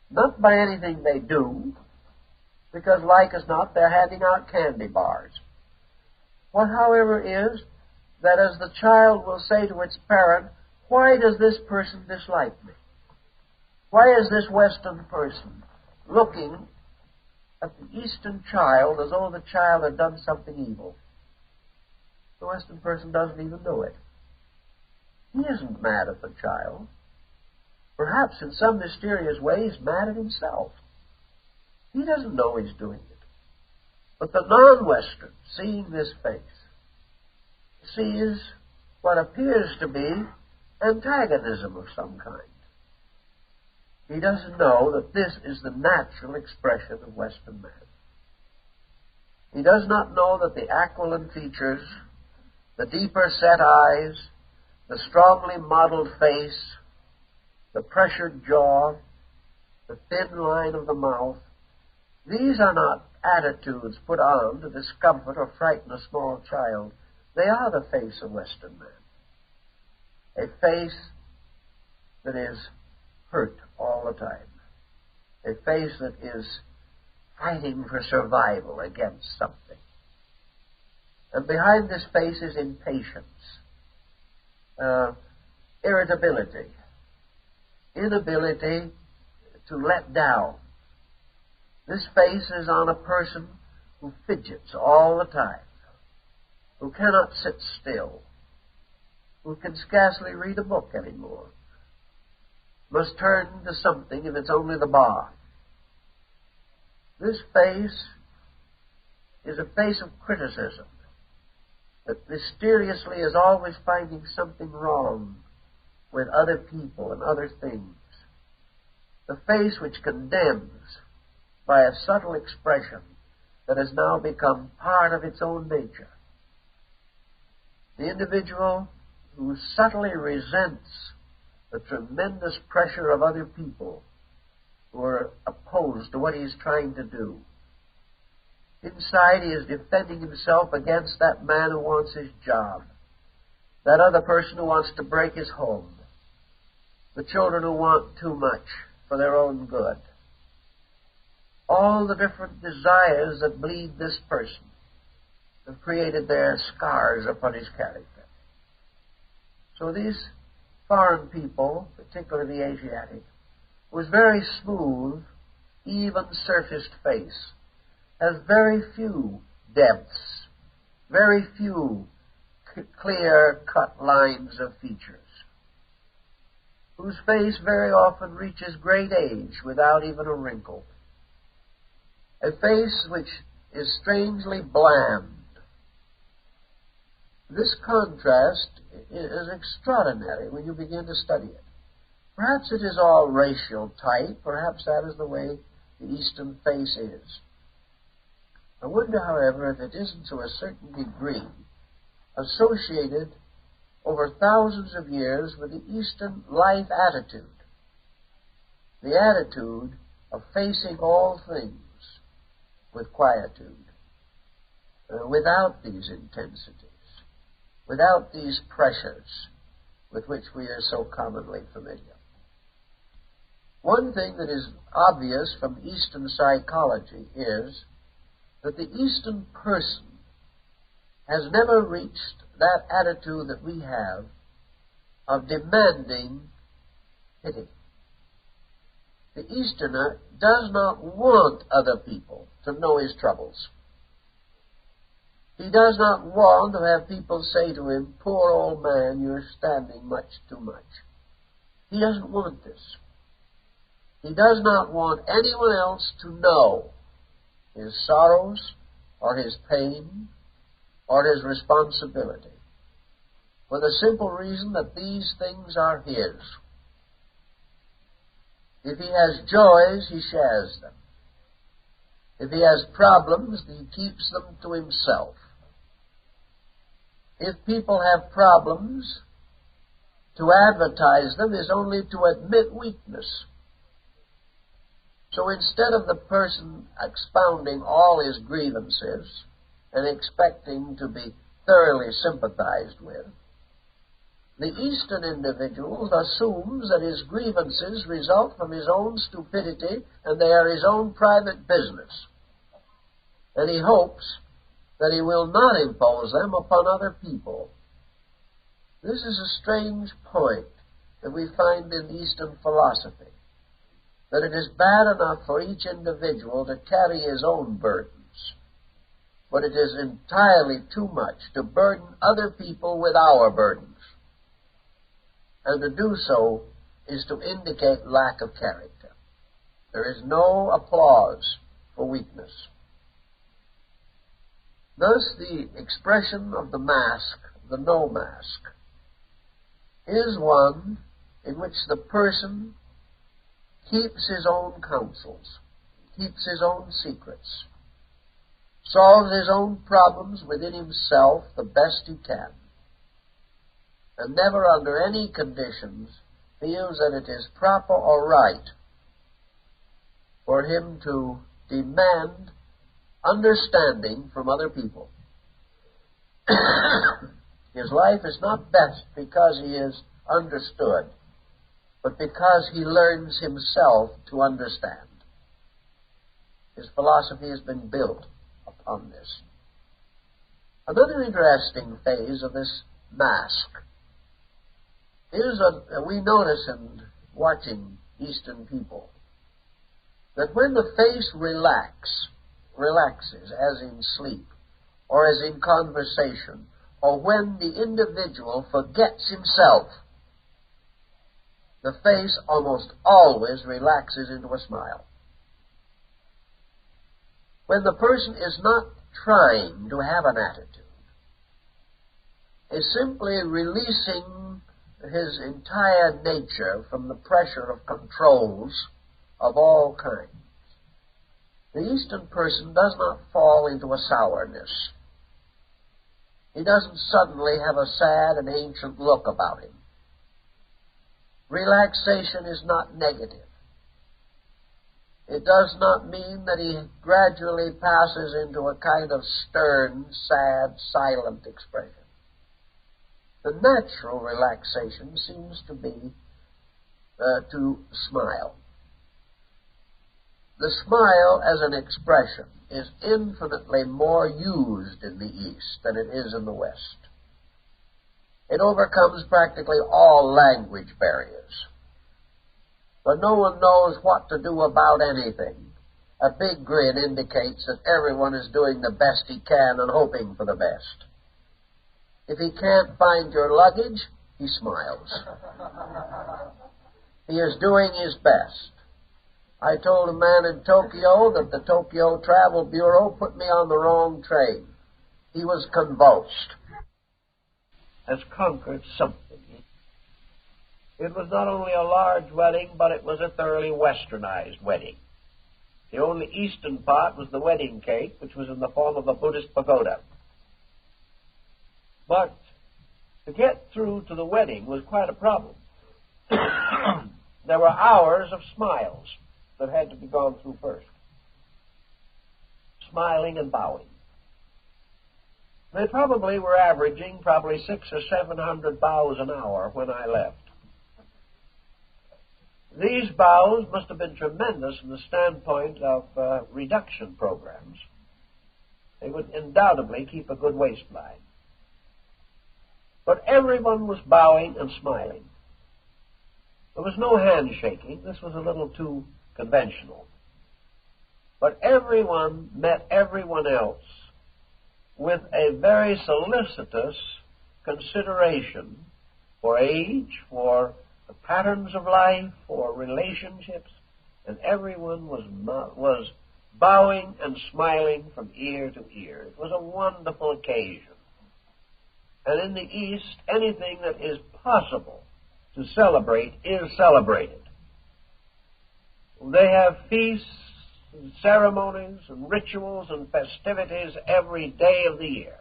Not by anything they do, because like as not, they're handing out candy bars. What, however, is that as the child will say to its parent, why does this person dislike me? Why is this Western person looking at the Eastern child as though the child had done something evil? The Western person doesn't even know it. He isn't mad at the child. Perhaps in some mysterious way he's mad at himself. He doesn't know he's doing it. But the non-Western, seeing this face, sees what appears to be antagonism of some kind. He doesn't know that this is the natural expression of Western man. He does not know that the aquiline features, the deeper set eyes, the strongly modeled face, the pressured jaw, the thin line of the mouth, these are not attitudes put on to discomfort or frighten a small child. They are the face of Western man. A face that is hurt all the time. A face that is fighting for survival against something. And behind this face is impatience, irritability, inability to let down. This face is on a person who fidgets all the time, who cannot sit still, who can scarcely read a book anymore, must turn to something if it's only the bar. This face is a face of criticism that mysteriously is always finding something wrong with other people and other things. The face which condemns by a subtle expression that has now become part of its own nature. The individual who subtly resents the tremendous pressure of other people who are opposed to what he is trying to do. Inside, he is defending himself against that man who wants his job, that other person who wants to break his home, the children who want too much for their own good. All the different desires that bleed this person have created their scars upon his character. So these foreign people, particularly the Asiatic, whose very smooth, even surfaced face has very few depths, very few clear-cut lines of features, whose face very often reaches great age without even a wrinkle, a face which is strangely bland. This contrast is extraordinary when you begin to study it. Perhaps it is all racial type, perhaps that is the way the Eastern face is. I wonder, however, if it isn't to a certain degree associated over thousands of years with the Eastern life attitude, the attitude of facing all things with quietude, without these intensities, without these pressures with which we are so commonly familiar. One thing that is obvious from Eastern psychology is that the Eastern person has never reached that attitude that we have of demanding pity. The Easterner does not want other people to know his troubles. He does not want to have people say to him, "Poor old man, you're standing much too much." He doesn't want this. He does not want anyone else to know his sorrows or his pain or his responsibility, for the simple reason that these things are his. If he has joys, he shares them. If he has problems, he keeps them to himself. If people have problems, to advertise them is only to admit weakness. So instead of the person expounding all his grievances and expecting to be thoroughly sympathized with, The Eastern individual assumes that his grievances result from his own stupidity and they are his own private business. And he hopes that he will not impose them upon other people. This is a strange point that we find in Eastern philosophy, that it is bad enough for each individual to carry his own burdens, but it is entirely too much to burden other people with our burdens. And to do so is to indicate lack of character. There is no applause for weakness. Thus, the expression of the mask, the no mask, is one in which the person keeps his own counsels, keeps his own secrets, solves his own problems within himself the best he can, and never under any conditions feels that it is proper or right for him to demand understanding from other people. His life is not best because he is understood, but because he learns himself to understand. His philosophy has been built upon this. Another interesting phase of this mask is that we notice in watching Eastern people that when the face relaxes, as in sleep, or as in conversation, or when the individual forgets himself, the face almost always relaxes into a smile. When the person is not trying to have an attitude, is simply releasing his entire nature from the pressure of controls of all kinds, the Eastern person does not fall into a sourness. He doesn't suddenly have a sad and ancient look about him. Relaxation is not negative. It does not mean that he gradually passes into a kind of stern, sad, silent expression. The natural relaxation seems to be to smile. The smile as an expression is infinitely more used in the East than it is in the West. It overcomes practically all language barriers. But no one knows what to do about anything. A big grin indicates that everyone is doing the best he can and hoping for the best. If he can't find your luggage, he smiles. He is doing his best. I told a man in Tokyo that the Tokyo Travel Bureau put me on the wrong train. He was convulsed. Has conquered something. It was not only a large wedding, but it was a thoroughly westernized wedding. The only Eastern part was the wedding cake, which was in the form of a Buddhist pagoda. But to get through to the wedding was quite a problem. There were hours of smiles that had to be gone through first. Smiling and bowing. They probably were averaging 600 or 700 bows an hour when I left. These bows must have been tremendous from the standpoint of reduction programs. They would undoubtedly keep a good waistline. But everyone was bowing and smiling. There was no handshaking. This was a little too conventional. But everyone met everyone else with a very solicitous consideration for age, for the patterns of life, for relationships, and everyone was bowing and smiling from ear to ear. It was a wonderful occasion. And in the East, anything that is possible to celebrate is celebrated. They have feasts and ceremonies and rituals and festivities every day of the year.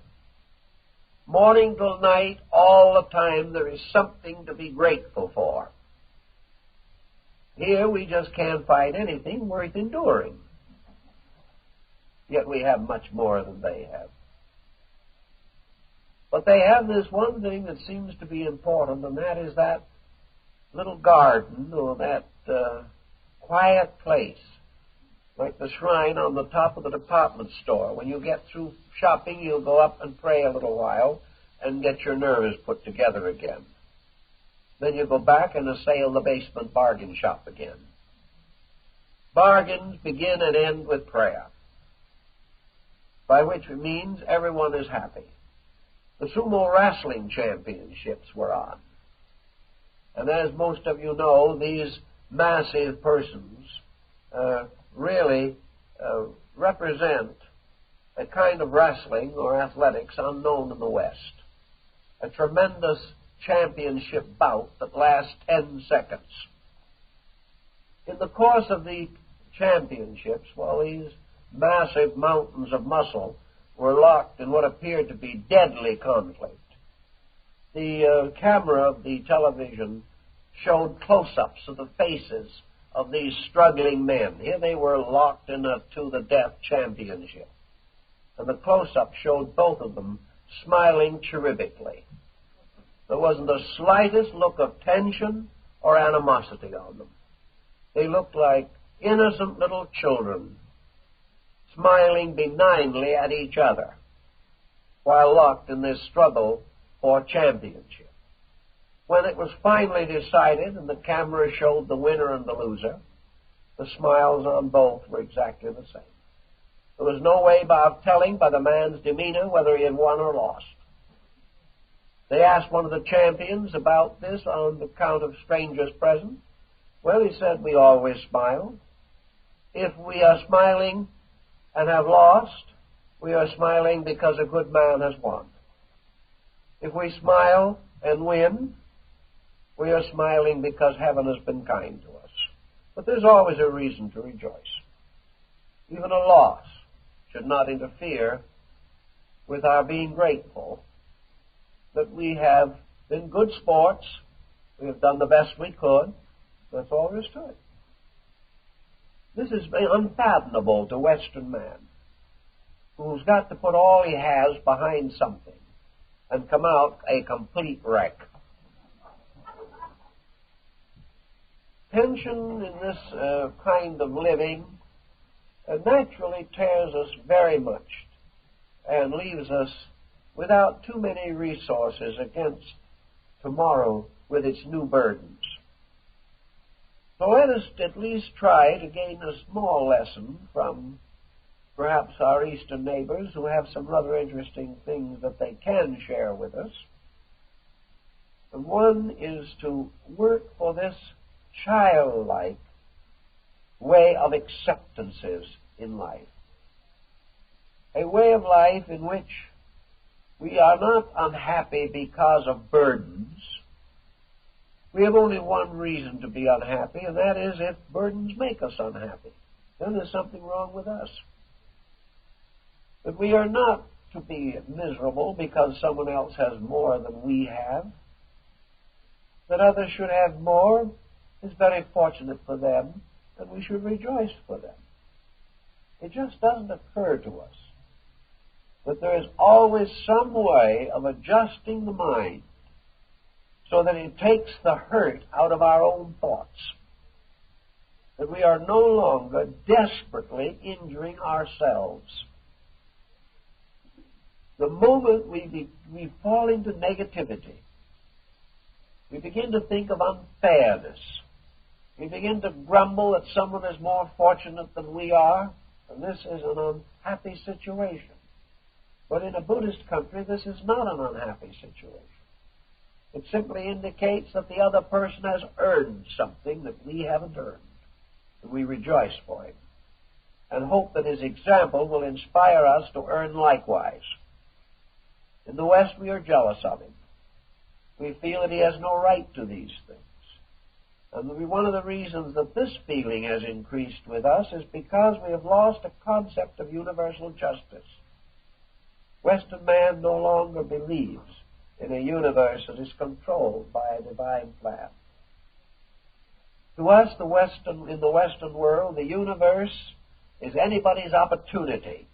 Morning till night, all the time, there is something to be grateful for. Here we just can't find anything worth enduring. Yet we have much more than they have. But they have this one thing that seems to be important, and that is that little garden or that quiet place, like the shrine on the top of the department store. When you get through shopping, you'll go up and pray a little while and get your nerves put together again. Then you go back and assail the basement bargain shop again. Bargains begin and end with prayer, by which it means everyone is happy. The sumo wrestling championships were on. And as most of you know, these massive persons really represent a kind of wrestling or athletics unknown in the West. A tremendous championship bout that lasts 10 seconds. In the course of the championships, while these massive mountains of muscle were locked in what appeared to be deadly conflict, the camera of the television showed close-ups of the faces of these struggling men. Here they were locked in a to-the-death championship. And the close-up showed both of them smiling cherubically. There wasn't the slightest look of tension or animosity on them. They looked like innocent little children, smiling benignly at each other while locked in this struggle for championship. When it was finally decided and the camera showed the winner and the loser, the smiles on both were exactly the same. There was no way of telling by the man's demeanor whether he had won or lost. They asked one of the champions about this on account of strangers present. Well, he said, we always smile. If we are smiling and have lost, we are smiling because a good man has won. If we smile and win, we are smiling because heaven has been kind to us. But there's always a reason to rejoice. Even a loss should not interfere with our being grateful that we have been good sports, we have done the best we could. That's all there is to it. This is unfathomable to Western man, who's got to put all he has behind something and come out a complete wreck. Tension in this kind of living naturally tears us very much and leaves us without too many resources against tomorrow with its new burdens. So let us at least try to gain a small lesson from perhaps our Eastern neighbors who have some rather interesting things that they can share with us. And one is to work for this childlike way of acceptances in life. A way of life in which we are not unhappy because of burdens. We have only one reason to be unhappy, and that is if burdens make us unhappy. Then there's something wrong with us. But we are not to be miserable because someone else has more than we have. That others should have more is very fortunate for them, and we should rejoice for them. It just doesn't occur to us that there is always some way of adjusting the mind so that it takes the hurt out of our own thoughts, that we are no longer desperately injuring ourselves. The moment we fall into negativity, we begin to think of unfairness. We begin to grumble that someone is more fortunate than we are, and this is an unhappy situation. But in a Buddhist country, this is not an unhappy situation. It simply indicates that the other person has earned something that we haven't earned, and we rejoice for him, and hope that his example will inspire us to earn likewise. In the West, we are jealous of him. We feel that he has no right to these things. And one of the reasons that this feeling has increased with us is because we have lost a concept of universal justice. Western man no longer believes in a universe that is controlled by a divine plan. To us, in the Western world, the universe is anybody's opportunity.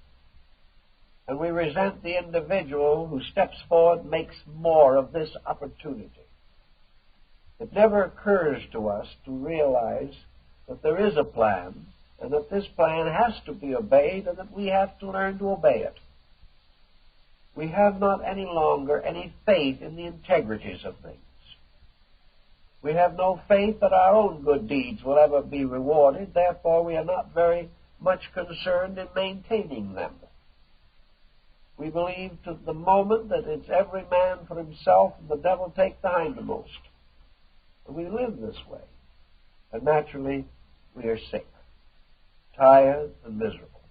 And we resent the individual who steps forward and makes more of this opportunity. It never occurs to us to realize that there is a plan, and that this plan has to be obeyed, and that we have to learn to obey it. We have not any longer any faith in the integrities of things. We have no faith that our own good deeds will ever be rewarded. Therefore, we are not very much concerned in maintaining them. We believe to the moment that it's every man for himself and the devil take the hindmost. And we live this way. And naturally, we are sick, tired, and miserable.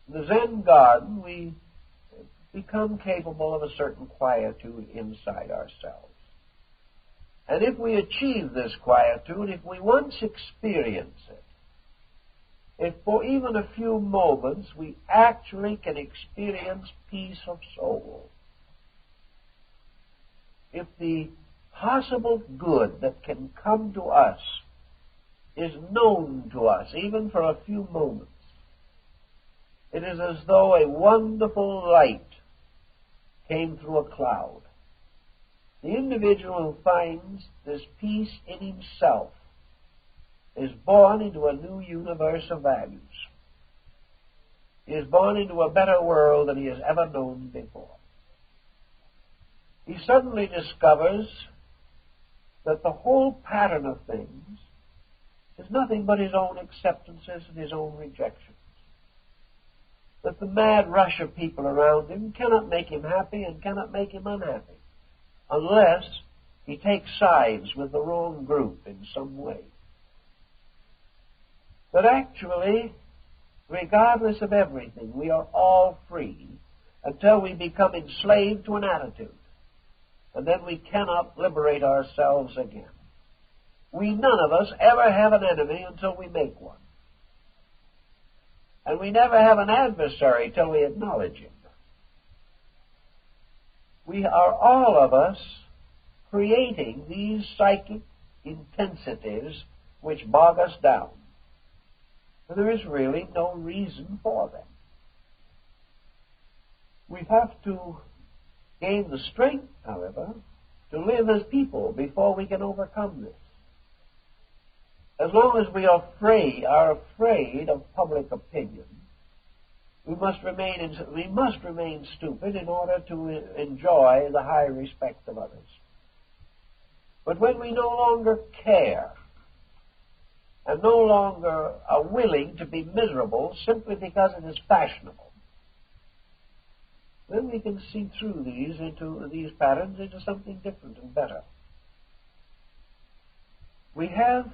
In the Zen garden, we become capable of a certain quietude inside ourselves. And if we achieve this quietude, if we once experience it, if for even a few moments we actually can experience peace of soul, if the possible good that can come to us is known to us, even for a few moments, it is as though a wonderful light came through a cloud. The individual who finds this peace in himself is born into a new universe of values. He is born into a better world than he has ever known before. He suddenly discovers that the whole pattern of things is nothing but his own acceptances and his own rejections. That the mad rush of people around him cannot make him happy and cannot make him unhappy unless he takes sides with the wrong group in some way. But actually, regardless of everything, we are all free until we become enslaved to an attitude. And then we cannot liberate ourselves again. We none of us ever have an enemy until we make one. And we never have an adversary till we acknowledge him. We are all of us creating these psychic intensities which bog us down. And there is really no reason for them. We have to gain the strength, however, to live as people before we can overcome this. As long as we are afraid of public opinion, we must remain stupid in order to enjoy the high respect of others. But when we no longer care and no longer are willing to be miserable simply because it is fashionable, then we can see through these patterns into something different and better. We have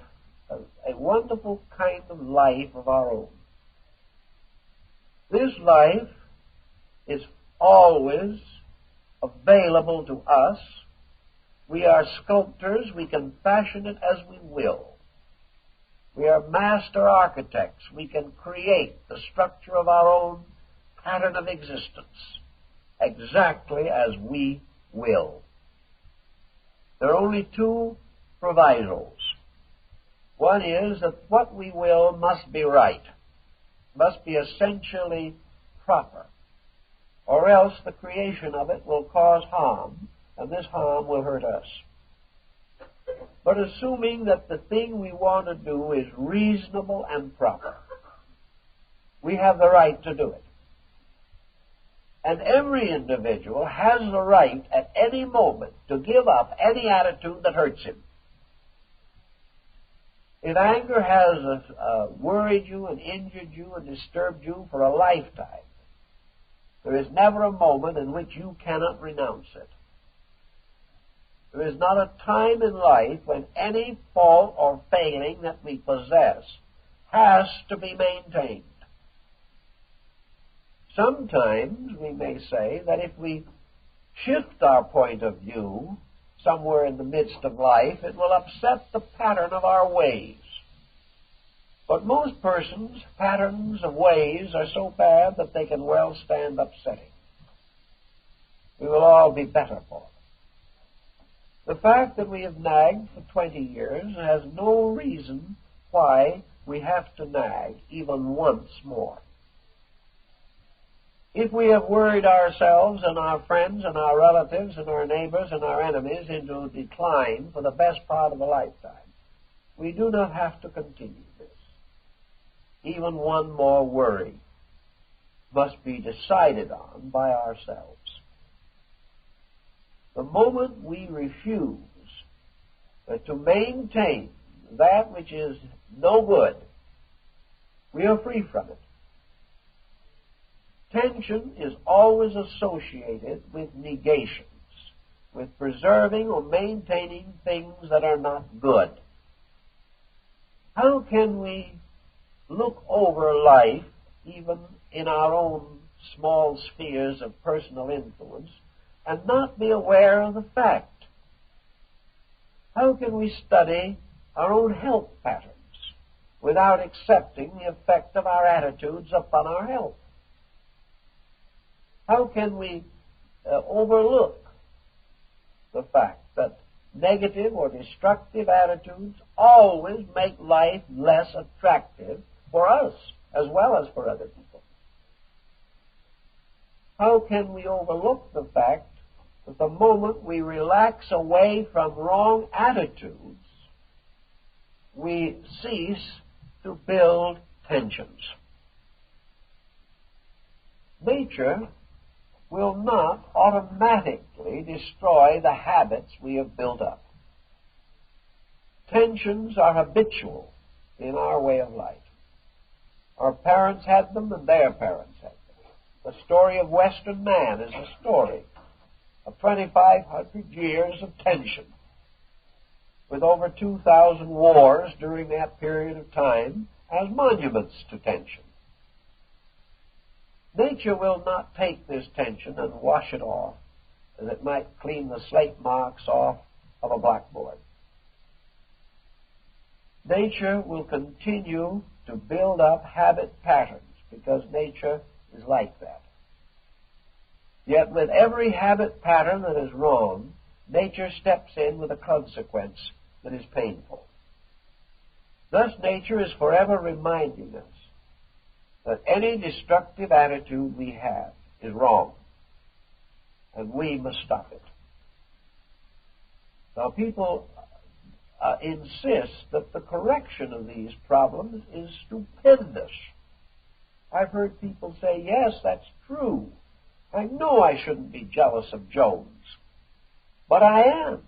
a wonderful kind of life of our own. This life is always available to us. We are sculptors. We can fashion it as we will. We are master architects. We can create the structure of our own pattern of existence exactly as we will. There are only two provisos. One is that what we will must be right, must be essentially proper, or else the creation of it will cause harm, and this harm will hurt us. But assuming that the thing we want to do is reasonable and proper, we have the right to do it. And every individual has the right at any moment to give up any attitude that hurts him. If anger has worried you and injured you and disturbed you for a lifetime, there is never a moment in which you cannot renounce it. There is not a time in life when any fault or failing that we possess has to be maintained. Sometimes we may say that if we shift our point of view somewhere in the midst of life, it will upset the pattern of our ways. But most persons' patterns of ways are so bad that they can well stand upsetting. We will all be better for it. The fact that we have nagged for 20 years has no reason why we have to nag even once more. If we have worried ourselves and our friends and our relatives and our neighbors and our enemies into decline for the best part of a lifetime, we do not have to continue this. Even one more worry must be decided on by ourselves. The moment we refuse to maintain that which is no good, we are free from it. Tension is always associated with negations, with preserving or maintaining things that are not good. How can we look over life, even in our own small spheres of personal influence, and not be aware of the fact? How can we study our own health patterns without accepting the effect of our attitudes upon our health? How can we overlook the fact that negative or destructive attitudes always make life less attractive for us as well as for other people? How can we overlook the fact that the moment we relax away from wrong attitudes, we cease to build tensions? Nature will not automatically destroy the habits we have built up. Tensions are habitual in our way of life. Our parents had them and their parents had them. The story of Western man is a story of 2,500 years of tension, with over 2,000 wars during that period of time as monuments to tension. Nature will not take this tension and wash it off as it might clean the slate marks off of a blackboard. Nature will continue to build up habit patterns because nature is like that. Yet with every habit pattern that is wrong, nature steps in with a consequence that is painful. Thus, nature is forever reminding us that any destructive attitude we have is wrong, and we must stop it. Now, people insist that the correction of these problems is stupendous. I've heard people say, yes, that's true. I know I shouldn't be jealous of Jones, but I am.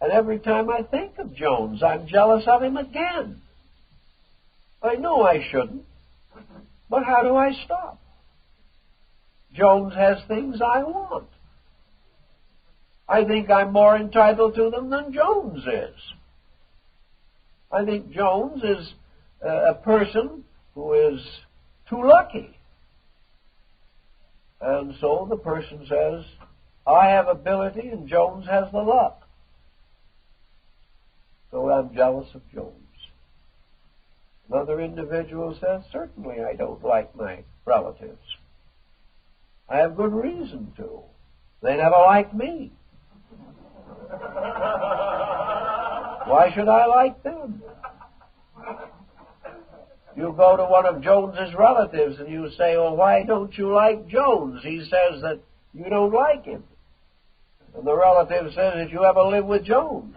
And every time I think of Jones, I'm jealous of him again. I know I shouldn't, but how do I stop? Jones has things I want. I think I'm more entitled to them than Jones is. I think Jones is a person who is too lucky. And so the person says, I have ability and Jones has the luck. So I'm jealous of Jones. Another individual says, certainly I don't like my relatives. I have good reason to. They never liked me. Why should I like them? You go to one of Jones's relatives and you say, well, why don't you like Jones? He says that you don't like him. And the relative says, did you ever live with Jones?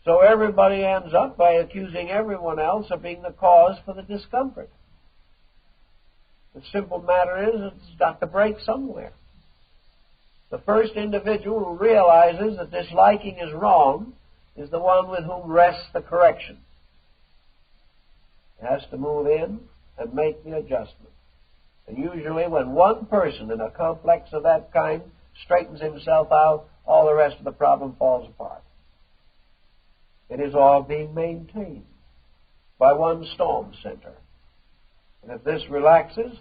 So everybody ends up by accusing everyone else of being the cause for the discomfort. The simple matter is, it's got to break somewhere. The first individual who realizes that this liking is wrong is the one with whom rests the correction. He has to move in and make the adjustment. And usually when one person in a complex of that kind straightens himself out, all the rest of the problem falls apart. It is all being maintained by one storm center. And if this relaxes,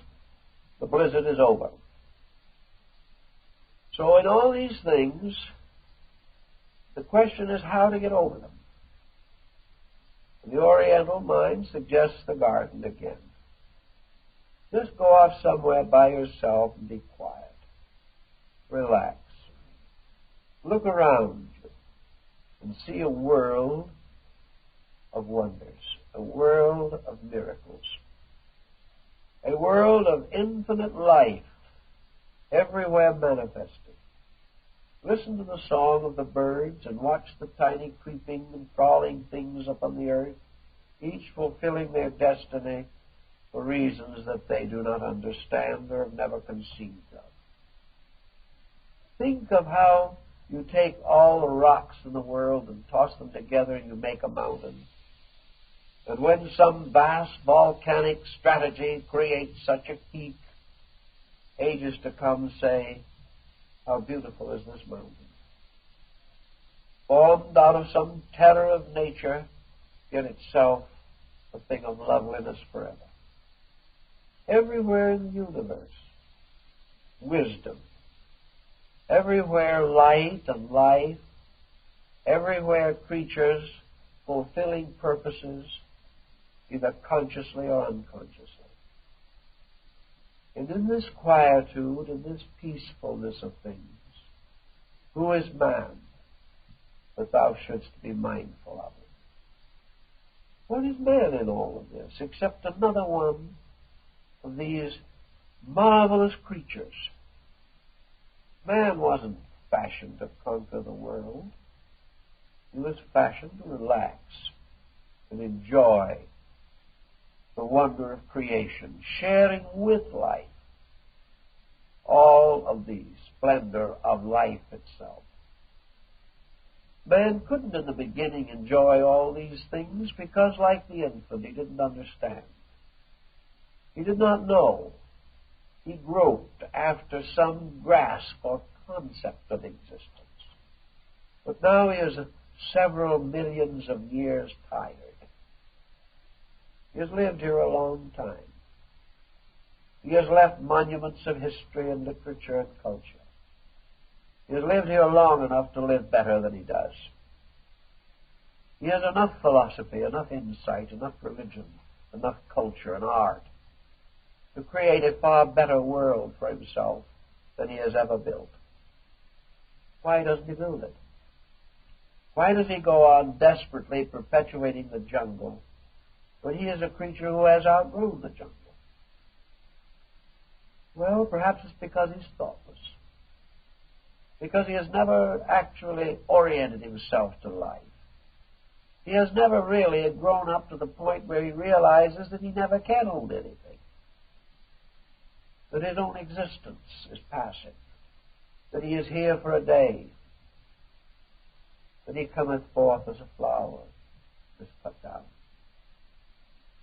the blizzard is over. So in all these things, the question is how to get over them. And the Oriental mind suggests the garden again. Just go off somewhere by yourself and be quiet. Relax. Look around you and see a world of wonders, a world of miracles. a world of infinite life everywhere manifested. Listen to the song of the birds and watch the tiny creeping and crawling things upon the earth, each fulfilling their destiny for reasons that they do not understand or have never conceived of. Think of how you take all the rocks in the world and toss them together and you make a mountain. And when some vast volcanic strategy creates such a peak, ages to come say, how beautiful is this mountain. Formed out of some terror of nature, yet itself a thing of loveliness forever. Everywhere in the universe, wisdom. Everywhere light and life. Everywhere creatures fulfilling purposes, either consciously or unconsciously. And in this quietude, in this peacefulness of things, who is man that thou shouldst be mindful of him? What is man in all of this, except another one of these marvelous creatures? Man wasn't fashioned to conquer the world. He was fashioned to relax and enjoy the wonder of creation, sharing with life all of the splendor of life itself. Man couldn't in the beginning enjoy all these things because, like the infant, he didn't understand. He did not know. He groped after some grasp or concept of existence. But now he is several millions of years tired. He has lived here a long time. He has left monuments of history and literature and culture. He has lived here long enough to live better than he does. He has enough philosophy, enough insight, enough religion, enough culture and art to create a far better world for himself than he has ever built. Why doesn't he build it? Why does he go on desperately perpetuating the jungle when he is a creature who has outgrown the jungle? Well, perhaps it's because he's thoughtless. Because he has never actually oriented himself to life. He has never really grown up to the point where he realizes that he never can own anything. That his own existence is passing. That he is here for a day. That he cometh forth as a flower is cut down.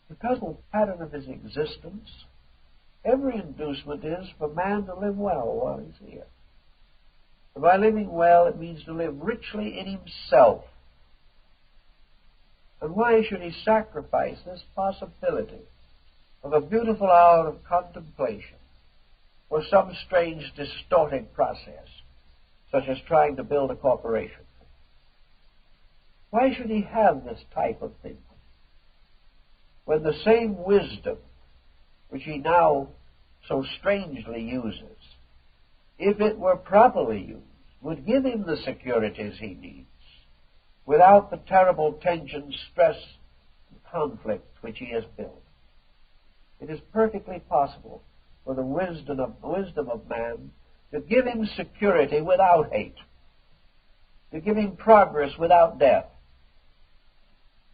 Because of the pattern of his existence, every inducement is for man to live well while he's here. And by living well, it means to live richly in himself. And why should he sacrifice this possibility of a beautiful hour of contemplation for some strange distorting process, such as trying to build a corporation? Why should he have this type of thinking when the same wisdom which he now so strangely uses, if it were properly used, would give him the securities he needs without the terrible tension, stress, and conflict which he has built? It is perfectly possible for the wisdom of man to give him security without hate, to give him progress without death,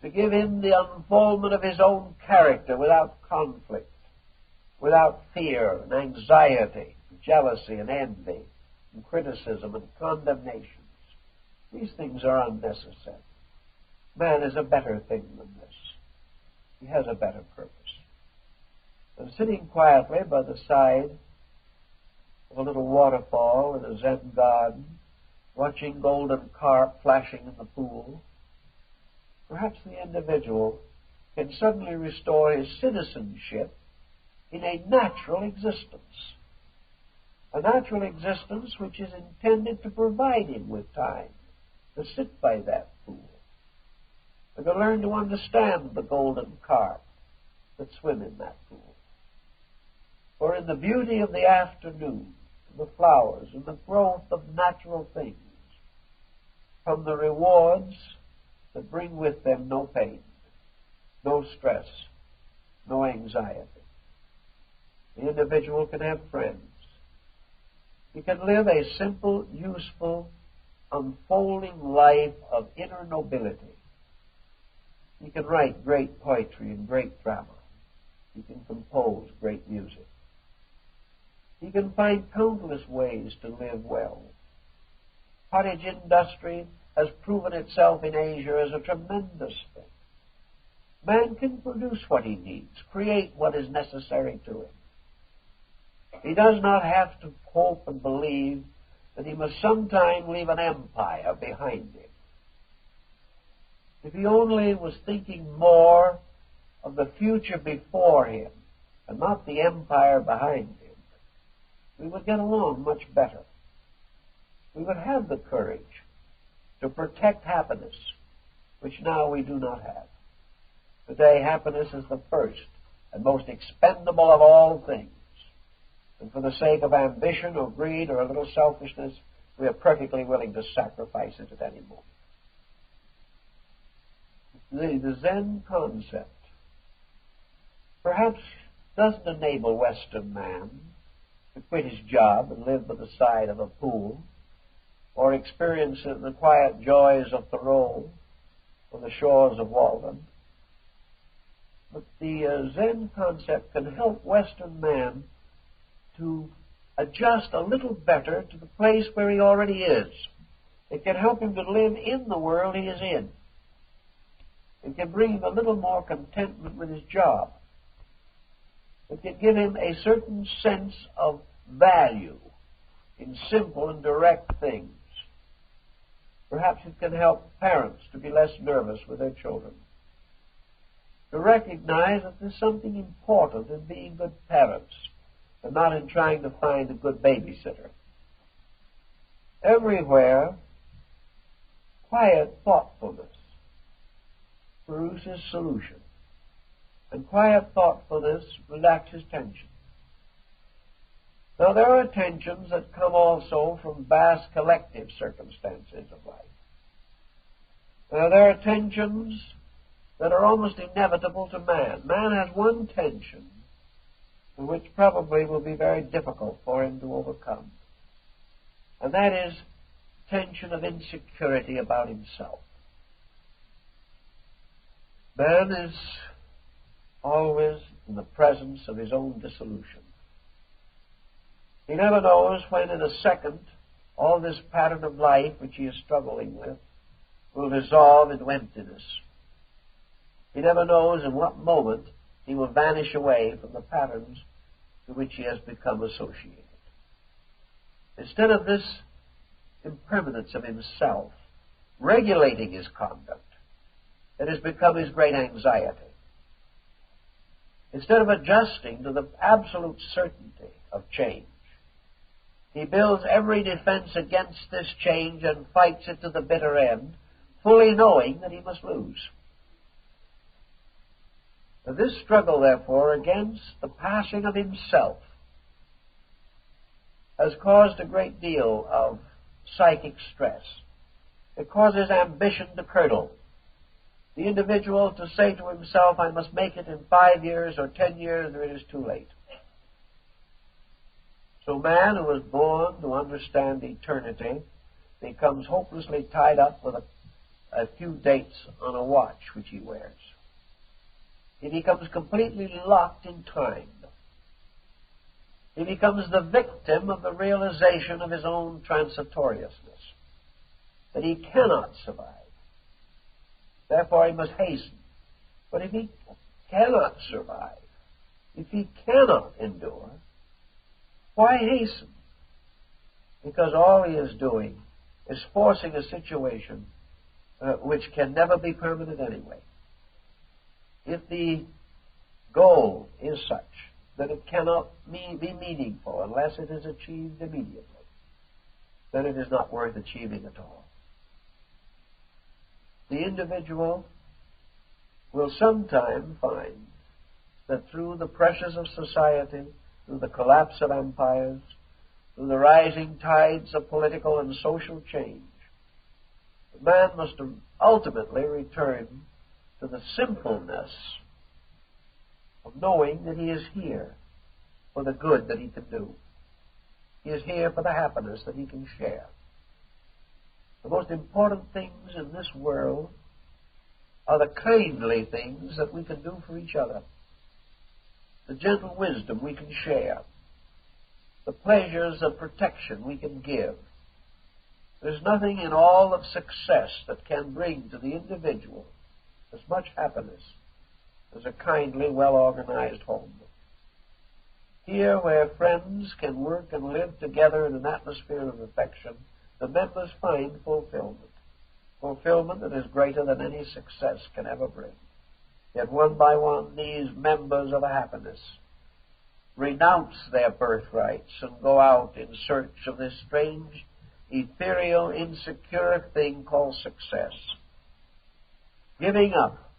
to give him the unfoldment of his own character without conflict, without fear and anxiety, jealousy and envy, and criticism and condemnations. These things are unnecessary. Man is a better thing than this. He has a better purpose. And sitting quietly by the side of a little waterfall in a Zen garden, watching golden carp flashing in the pool, perhaps the individual can suddenly restore his citizenship in a natural existence. A natural existence which is intended to provide him with time to sit by that pool and to learn to understand the golden carp that swim in that pool. For in the beauty of the afternoon, the flowers, and the growth of natural things come the rewards that bring with them no pain, no stress, no anxiety. The individual can have friends. He can live a simple, useful, unfolding life of inner nobility. He can write great poetry and great drama. He can compose great music. He can find countless ways to live well. Cottage industry has proven itself in Asia as a tremendous thing. Man can produce what he needs, create what is necessary to him. He does not have to hope and believe that he must sometime leave an empire behind him. If he only was thinking more of the future before him and not the empire behind him, we would get along much better. We would have the courage to protect happiness, which now we do not have. Today, happiness is the first and most expendable of all things. And for the sake of ambition or greed or a little selfishness, we are perfectly willing to sacrifice it at any moment. The Zen concept perhaps doesn't enable Western man to quit his job and live by the side of a pool, or experience the quiet joys of Thoreau on the shores of Walden. But the Zen concept can help Western man to adjust a little better to the place where he already is. It can help him to live in the world he is in. It can bring him a little more contentment with his job. It can give him a certain sense of value in simple and direct things. Perhaps it can help parents to be less nervous with their children, to recognize that there's something important in being good parents and not in trying to find a good babysitter. Everywhere, quiet thoughtfulness produces solution, and quiet thoughtfulness relaxes tension. Now, there are tensions that come also from vast collective circumstances of life. Now, there are tensions that are almost inevitable to man. Man has one tension which probably will be very difficult for him to overcome, and that is tension of insecurity about himself. Man is always in the presence of his own dissolution. He never knows when in a second all this pattern of life which he is struggling with will dissolve into emptiness. He never knows in what moment he will vanish away from the patterns to which he has become associated. Instead of this impermanence of himself regulating his conduct, it has become his great anxiety. Instead of adjusting to the absolute certainty of change, he builds every defense against this change and fights it to the bitter end, fully knowing that he must lose. This struggle, therefore, against the passing of himself has caused a great deal of psychic stress. It causes ambition to curdle. The individual to say to himself, I must make it in 5 years or 10 years, or it is too late. So man who was born to understand eternity becomes hopelessly tied up with a few dates on a watch which he wears. He becomes completely locked in time. He becomes the victim of the realization of his own transitoriousness, that he cannot survive. Therefore, he must hasten. But if he cannot survive, if he cannot endure, why hasten? Because all he is doing is forcing a situation which can never be permanent anyway. If the goal is such that it cannot be meaningful unless it is achieved immediately, then it is not worth achieving at all. The individual will sometime find that through the pressures of society, through the collapse of empires, through the rising tides of political and social change, man must ultimately return to the simpleness of knowing that he is here, for the good that he can do. He is here for the happiness that he can share. The most important things in this world are the kindly things that we can do for each other, the gentle wisdom we can share, the pleasures of protection we can give. There's nothing in all of success that can bring to the individual as much happiness as a kindly, well-organized home. Here, where friends can work and live together in an atmosphere of affection, the members find fulfillment. Fulfillment that is greater than any success can ever bring. Yet one by one, these members of a happiness renounce their birthrights and go out in search of this strange, ethereal, insecure thing called success, giving up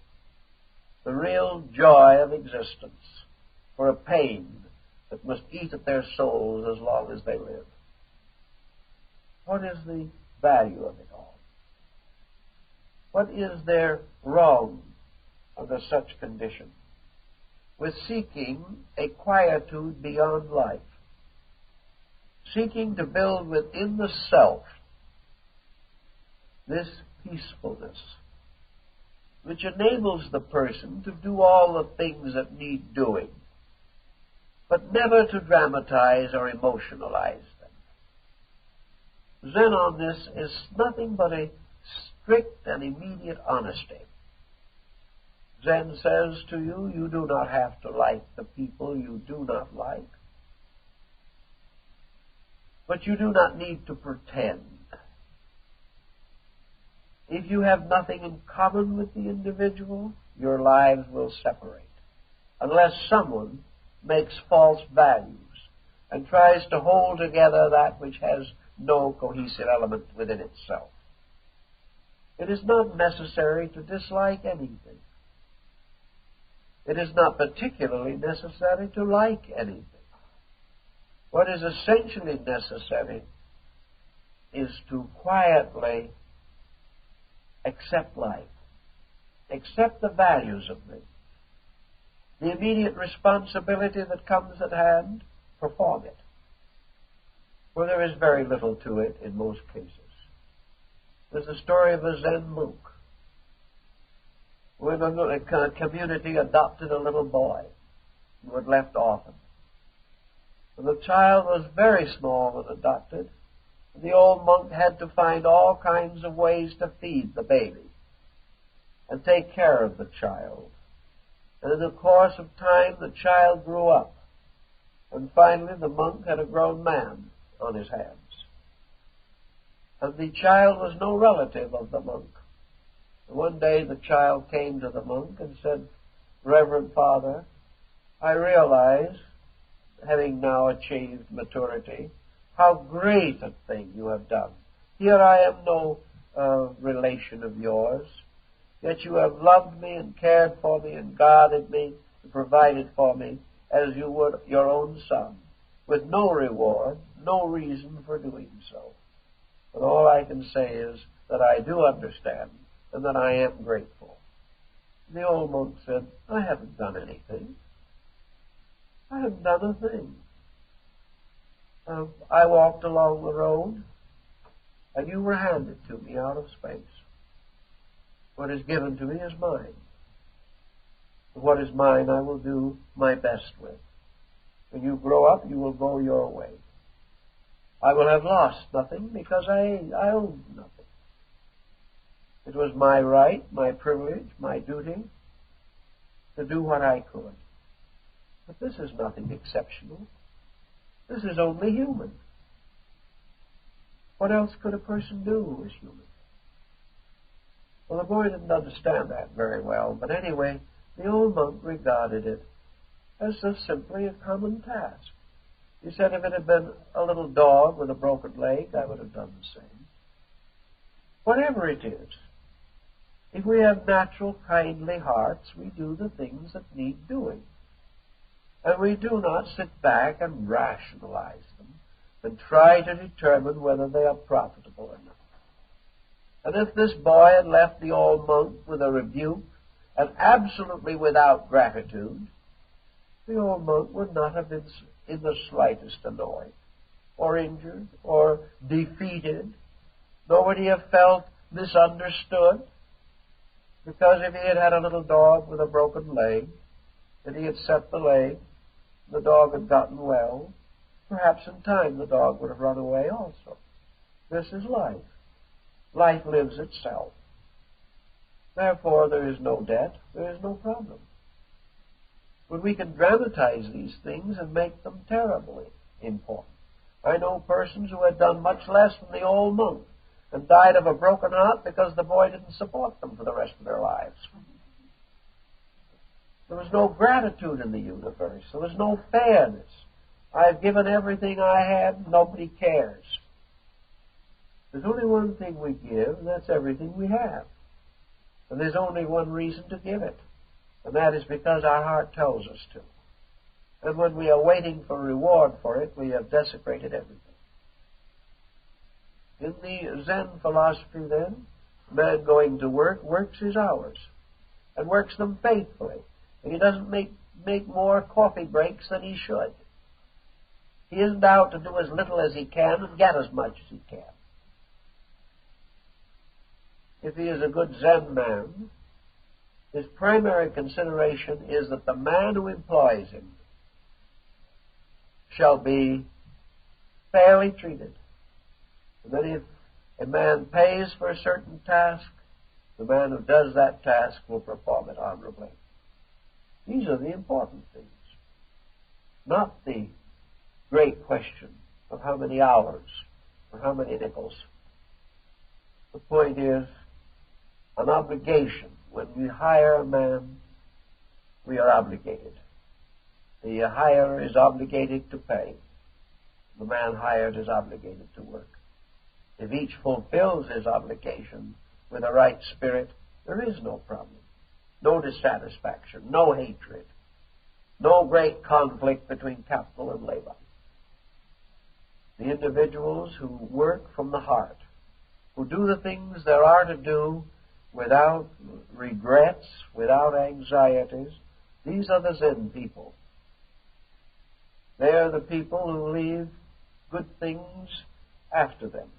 the real joy of existence for a pain that must eat at their souls as long as they live. What is the value of it all? What is there wrong under such condition with seeking a quietude beyond life, seeking to build within the self this peacefulness which enables the person to do all the things that need doing, but never to dramatize or emotionalize them? Zen on this is nothing but a strict and immediate honesty. Zen says to you, you do not have to like the people you do not like, but you do not need to pretend. If you have nothing in common with the individual, your lives will separate, unless someone makes false values and tries to hold together that which has no cohesive element within itself. It is not necessary to dislike anything. It is not particularly necessary to like anything. What is essentially necessary is to quietly accept life, accept the values of things, the immediate responsibility that comes at hand, perform it. For there is very little to it in most cases. There's the story of a Zen monk when a community adopted a little boy who had left orphan. And the child was very small when adopted. The old monk had to find all kinds of ways to feed the baby and take care of the child. And in the course of time, the child grew up. And finally, the monk had a grown man on his hands. And the child was no relative of the monk. And one day, the child came to the monk and said, "Reverend Father, I realize, having now achieved maturity, how great a thing you have done. Here I am no relation of yours, yet you have loved me and cared for me and guarded me and provided for me as you would your own son, with no reward, no reason for doing so. But all I can say is that I do understand and that I am grateful." The old monk said, "I haven't done anything. I haven't done a thing. I walked along the road, and you were handed to me out of space. What is given to me is mine. And what is mine I will do my best with. When you grow up, you will go your way. I will have lost nothing because I owned nothing. It was my right, my privilege, my duty to do what I could. But this is nothing exceptional. This is only human. What else could a person do who is human?" Well, the boy didn't understand that very well, but anyway, the old monk regarded it as simply a common task. He said, if it had been a little dog with a broken leg, I would have done the same. Whatever it is, if we have natural, kindly hearts, we do the things that need doing. And we do not sit back and rationalize them and try to determine whether they are profitable or not. And if this boy had left the old monk with a rebuke and absolutely without gratitude, the old monk would not have been in the slightest annoyed, or injured, or defeated. Nor would he have felt misunderstood, because if he had had a little dog with a broken leg, and he had set the leg, the dog had gotten well, perhaps in time the dog would have run away also. This is life. Life lives itself. Therefore, there is no debt, there is no problem. But we can dramatize these things and make them terribly important. I know persons who had done much less than the old monk and died of a broken heart because the boy didn't support them for the rest of their lives. There was no gratitude in the universe. There was no fairness. I've given everything I had, nobody cares. There's only one thing we give, and that's everything we have. And there's only one reason to give it, and that is because our heart tells us to. And when we are waiting for reward for it, we have desecrated everything. In the Zen philosophy, then, a man going to work works his hours, and works them faithfully. And he doesn't make more coffee breaks than he should. He isn't out to do as little as he can and get as much as he can. If he is a good Zen man, his primary consideration is that the man who employs him shall be fairly treated. And then if a man pays for a certain task, the man who does that task will perform it honorably. These are the important things, not the great question of how many hours or how many nickels. The point is an obligation. When we hire a man, we are obligated. The hirer is obligated to pay. The man hired is obligated to work. If each fulfills his obligation with a right spirit, there is no problem. No dissatisfaction, no hatred, no great conflict between capital and labor. The individuals who work from the heart, who do the things there are to do without regrets, without anxieties, these are the Zen people. They are the people who leave good things after them.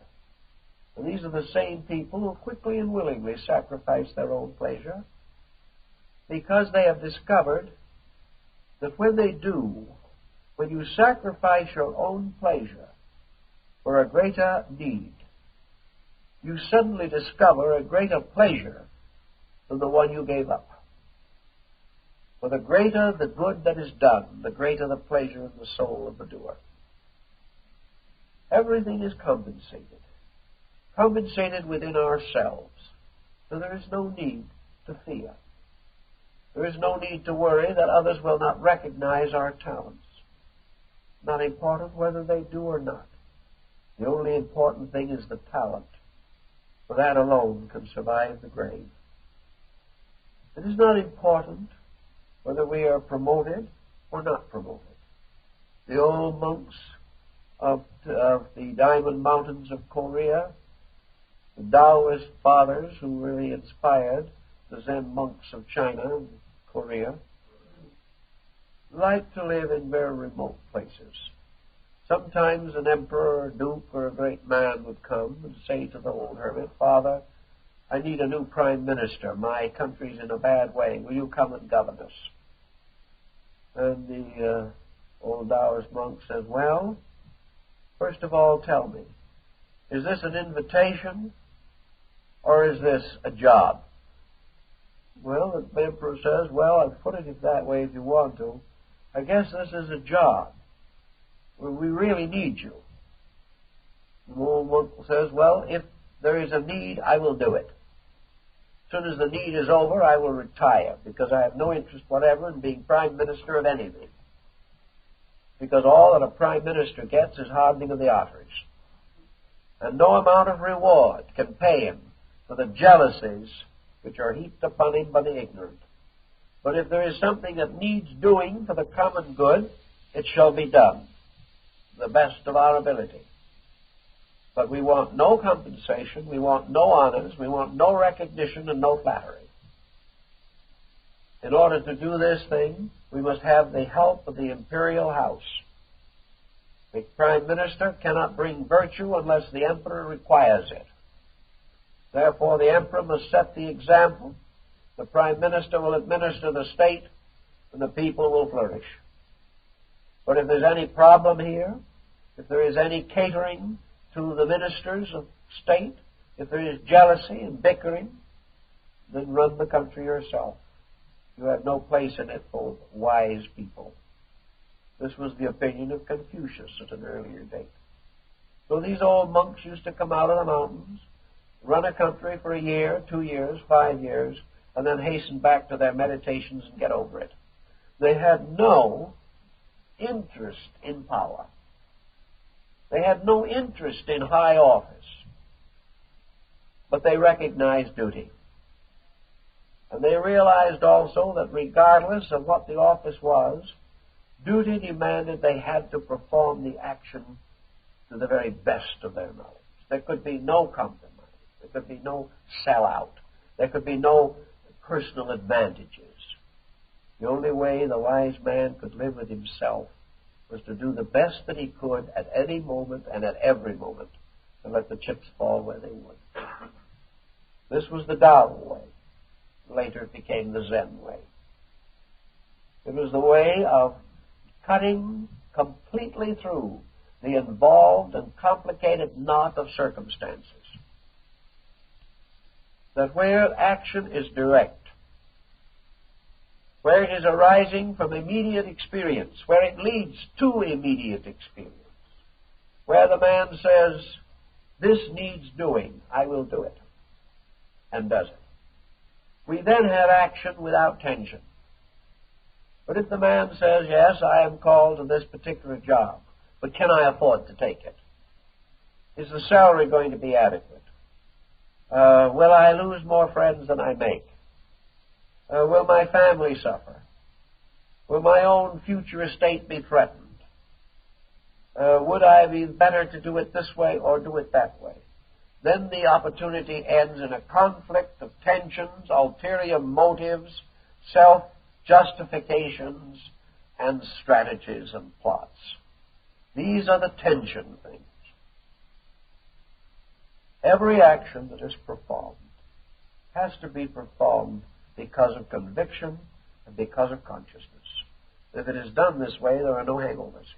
And these are the same people who quickly and willingly sacrifice their own pleasure, because they have discovered that when they do, when you sacrifice your own pleasure for a greater need, you suddenly discover a greater pleasure than the one you gave up. For the greater the good that is done, the greater the pleasure in the soul of the doer. Everything is compensated within ourselves, so there is no need to fear. There is no need to worry that others will not recognize our talents. Not important whether they do or not. The only important thing is the talent, for that alone can survive the grave. It is not important whether we are promoted or not promoted. The old monks of the Diamond Mountains of Korea, the Taoist fathers who really inspired the Zen monks of China and Korea, like to live in very remote places. Sometimes an emperor or duke or a great man would come and say to the old hermit, "Father, I need a new prime minister. My country's in a bad way. Will you come and govern us?" And the old Taoist monk says, "Well, first of all, tell me, is this an invitation or is this a job?" Well, the emperor says, "Well, I've put it that way if you want to. I guess this is a job. We really need you." The old monk says, "Well, if there is a need, I will do it. As soon as the need is over, I will retire, because I have no interest whatever in being prime minister of anything. Because all that a prime minister gets is hardening of the arteries. And no amount of reward can pay him for the jealousies which are heaped upon him by the ignorant. But if there is something that needs doing for the common good, it shall be done, to the best of our ability. But we want no compensation, we want no honors, we want no recognition and no flattery. In order to do this thing, we must have the help of the imperial house. The prime minister cannot bring virtue unless the emperor requires it. Therefore, the emperor must set the example. The prime minister will administer the state, and the people will flourish. But if there's any problem here, if there is any catering to the ministers of state, if there is jealousy and bickering, then run the country yourself. You have no place in it for wise people. This was the opinion of Confucius at an earlier date. So these old monks used to come out of the mountains, run a country for a year, 2 years, 5 years, and then hasten back to their meditations and get over it. They had no interest in power. They had no interest in high office. But they recognized duty. And they realized also that regardless of what the office was, duty demanded they had to perform the action to the very best of their knowledge. There could be no compromise. There could be no sellout. There could be no personal advantages. The only way the wise man could live with himself was to do the best that he could at any moment and at every moment, and let the chips fall where they would. This was the Tao way. Later it became the Zen way. It was the way of cutting completely through the involved and complicated knot of circumstances. That where action is direct, where it is arising from immediate experience, where it leads to immediate experience, where the man says, this needs doing, I will do it, and does it. We then have action without tension. But if the man says, yes, I am called to this particular job, but can I afford to take it? Is the salary going to be adequate? Will I lose more friends than I make? Will my family suffer? Will my own future estate be threatened? Would I be better to do it this way or do it that way? Then the opportunity ends in a conflict of tensions, ulterior motives, self-justifications, and strategies and plots. These are the tension things. Every action that is performed has to be performed because of conviction and because of consciousness. If it is done this way, there are no hangovers.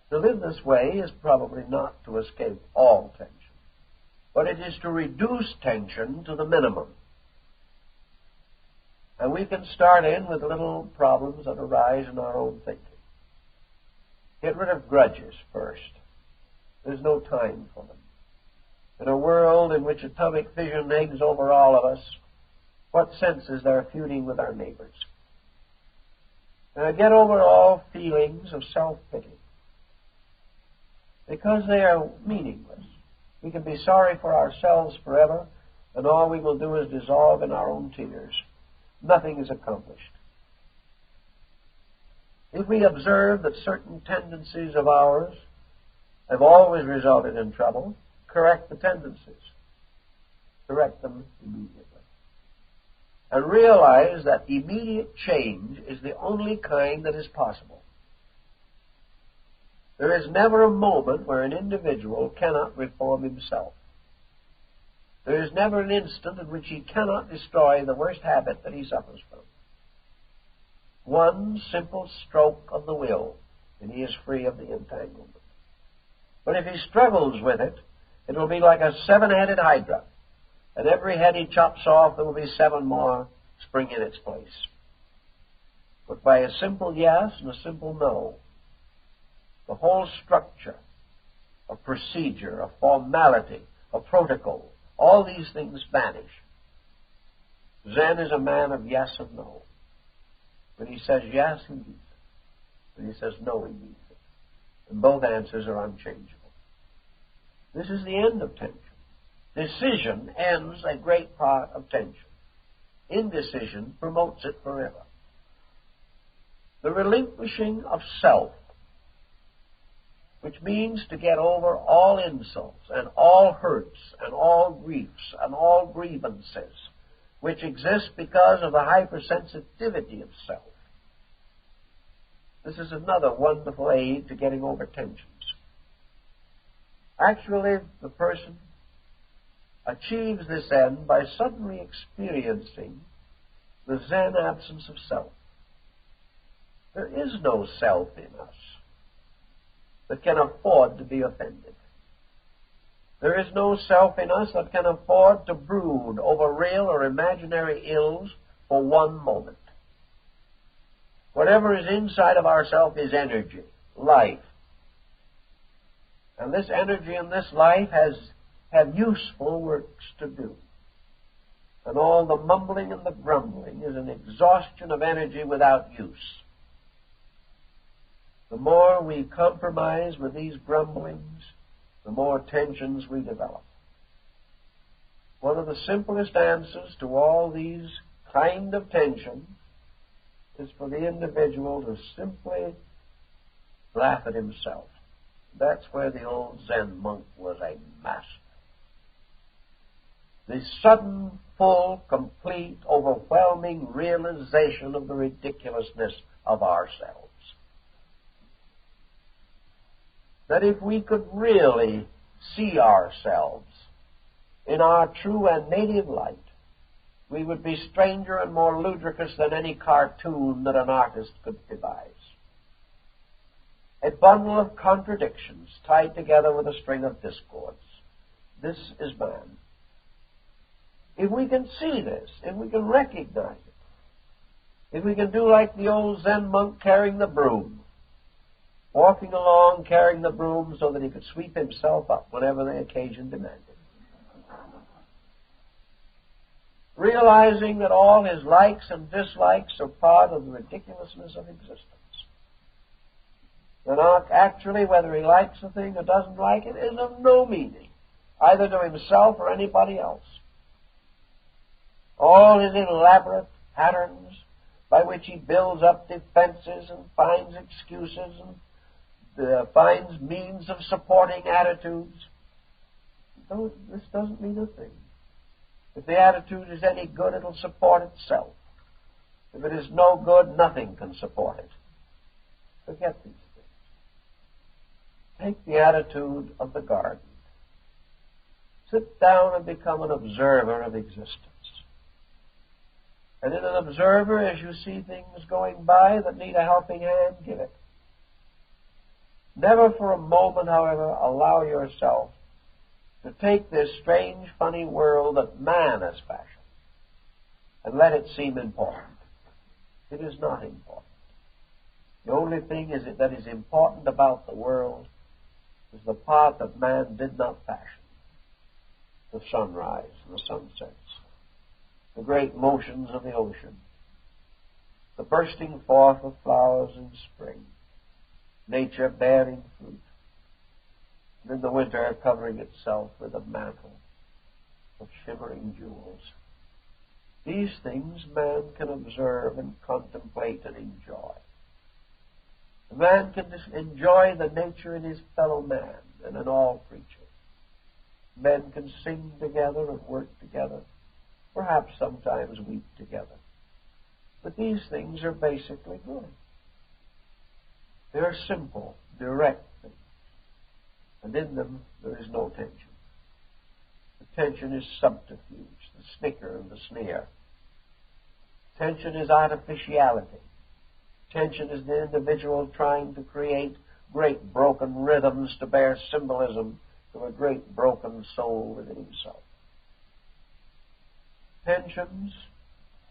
To live this way is probably not to escape all tension, but it is to reduce tension to the minimum. And we can start in with little problems that arise in our own thinking. Get rid of grudges first. There's no time for them. In a world in which atomic fission hangs over all of us, what sense is there feuding with our neighbors? Get over all feelings of self-pity, because they are meaningless. We can be sorry for ourselves forever, and all we will do is dissolve in our own tears. Nothing is accomplished. If we observe that certain tendencies of ours have always resulted in trouble, correct the tendencies. Correct them immediately. And realize that immediate change is the only kind that is possible. There is never a moment where an individual cannot reform himself. There is never an instant in which he cannot destroy the worst habit that he suffers from. One simple stroke of the will, and he is free of the entanglement. But if he struggles with it, it will be like a 7-headed hydra. And every head he chops off, there will be 7 more spring in its place. But by a simple yes and a simple no, the whole structure of procedure, of formality, of protocol, all these things vanish. Zen is a man of yes and no. When he says yes, he means it. When he says no, he means it. And both answers are unchangeable. This is the end of tension. Decision ends a great part of tension. Indecision promotes it forever. The relinquishing of self, which means to get over all insults and all hurts and all griefs and all grievances, which exist because of the hypersensitivity of self. This is another wonderful aid to getting over tensions. Actually, the person achieves this end by suddenly experiencing the Zen absence of self. There is no self in us that can afford to be offended. There is no self in us that can afford to brood over real or imaginary ills for one moment. Whatever is inside of ourself is energy, life. And this energy and this life have useful works to do. And all the mumbling and the grumbling is an exhaustion of energy without use. The more we compromise with these grumblings, the more tensions we develop. One of the simplest answers to all these kind of tensions is for the individual to simply laugh at himself. That's where the old Zen monk was a master. The sudden, full, complete, overwhelming realization of the ridiculousness of ourselves. That if we could really see ourselves in our true and native light, we would be stranger and more ludicrous than any cartoon that an artist could devise. A bundle of contradictions tied together with a string of discords. This is man. If we can see this, if we can recognize it, if we can do like the old Zen monk carrying the broom, walking along carrying the broom so that he could sweep himself up whenever the occasion demanded, realizing that all his likes and dislikes are part of the ridiculousness of existence. And actually, whether he likes a thing or doesn't like it is of no meaning, either to himself or anybody else. All his elaborate patterns by which he builds up defenses and finds excuses and finds means of supporting attitudes, this doesn't mean a thing. If the attitude is any good, it'll support itself. If it is no good, nothing can support it. Forget these things. Take the attitude of the garden. Sit down and become an observer of existence. And in an observer, as you see things going by that need a helping hand, give it. Never for a moment, however, allow yourself to take this strange, funny world that man has fashioned and let it seem important. It is not important. The only thing that is important about the world is the part that man did not fashion. The sunrise and the sunsets, the great motions of the ocean, the bursting forth of flowers in spring, nature bearing fruit, and in the winter covering itself with a mantle of shimmering jewels. These things man can observe and contemplate and enjoy. Man can enjoy the nature in his fellow man and in all creatures. Men can sing together and work together, perhaps sometimes weep together. But these things are basically good. They are simple, direct things, and in them there is no tension. The tension is subterfuge, the snicker and the sneer. Tension is artificiality. Tension is the individual trying to create great broken rhythms to bear symbolism of a great broken soul within himself. Tensions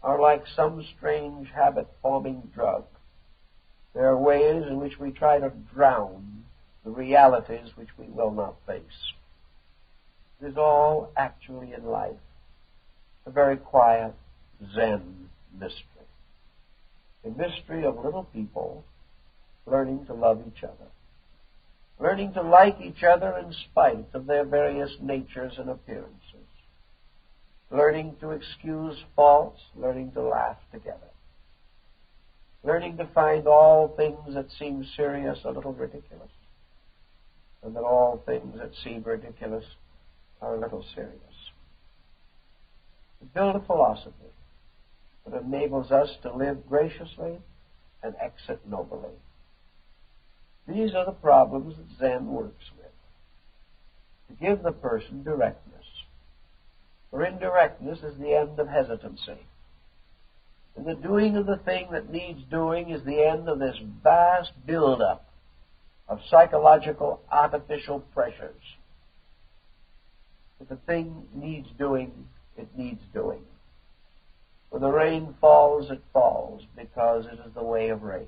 are like some strange habit-forming drug. There are ways in which we try to drown the realities which we will not face. It is all actually in life a very quiet Zen mystery. A mystery of little people learning to love each other, learning to like each other in spite of their various natures and appearances, learning to excuse faults, learning to laugh together, learning to find all things that seem serious a little ridiculous, and that all things that seem ridiculous are a little serious. To build a philosophy that enables us to live graciously and exit nobly. These are the problems that Zen works with, to give the person directness. For indirectness is the end of hesitancy. And the doing of the thing that needs doing is the end of this vast build-up of psychological artificial pressures. If the thing needs doing, it needs doing. When the rain falls, it falls, because it is the way of rain.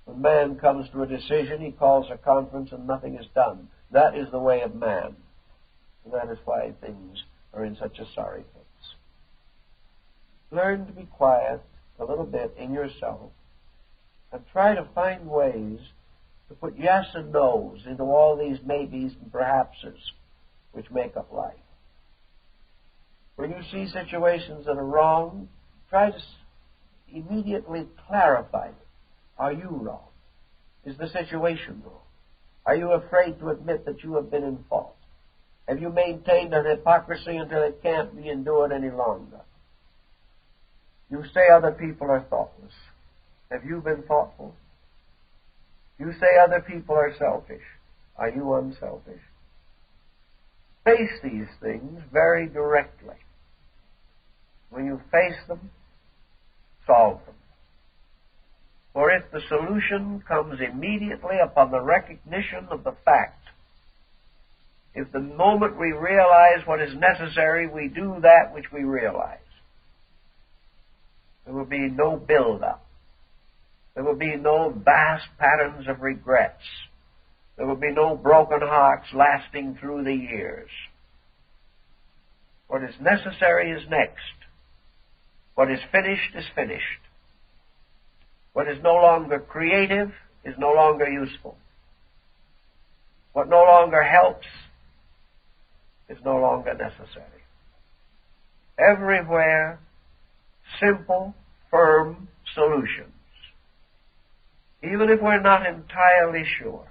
When man comes to a decision, he calls a conference and nothing is done. That is the way of man. And that is why things are in such a sorry fix. Learn to be quiet a little bit in yourself and try to find ways to put yes and no's into all these maybes and perhapses which make up life. When you see situations that are wrong, try to immediately clarify them. Are you wrong? Is the situation wrong? Are you afraid to admit that you have been in fault? Have you maintained an hypocrisy until it can't be endured any longer? You say other people are thoughtless. Have you been thoughtful? You say other people are selfish. Are you unselfish? Face these things very directly. When you face them, solve them. For if the solution comes immediately upon the recognition of the fact, if the moment we realize what is necessary, we do that which we realize, there will be no build-up. There will be no vast patterns of regrets. There will be no broken hearts lasting through the years. What is necessary is next. What is finished is finished. What is no longer creative is no longer useful. What no longer helps is no longer necessary. Everywhere, simple, firm solutions. Even if we're not entirely sure,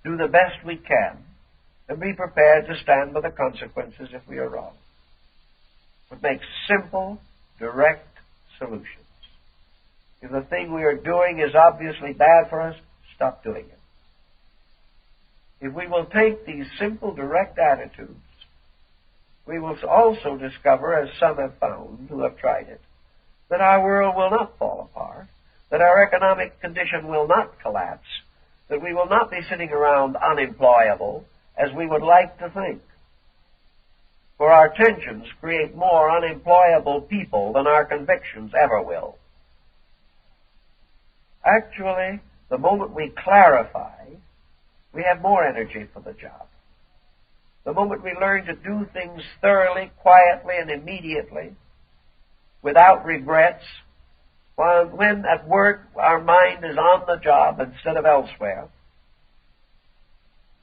do the best we can and be prepared to stand by the consequences if we are wrong. But make simple, direct solutions. If the thing we are doing is obviously bad for us, stop doing it. If we will take these simple, direct attitudes, we will also discover, as some have found who have tried it, that our world will not fall apart, that our economic condition will not collapse, that we will not be sitting around unemployable as we would like to think. For our tensions create more unemployable people than our convictions ever will. Actually, the moment we clarify, we have more energy for the job. The moment we learn to do things thoroughly, quietly, and immediately, without regrets, when at work our mind is on the job instead of elsewhere,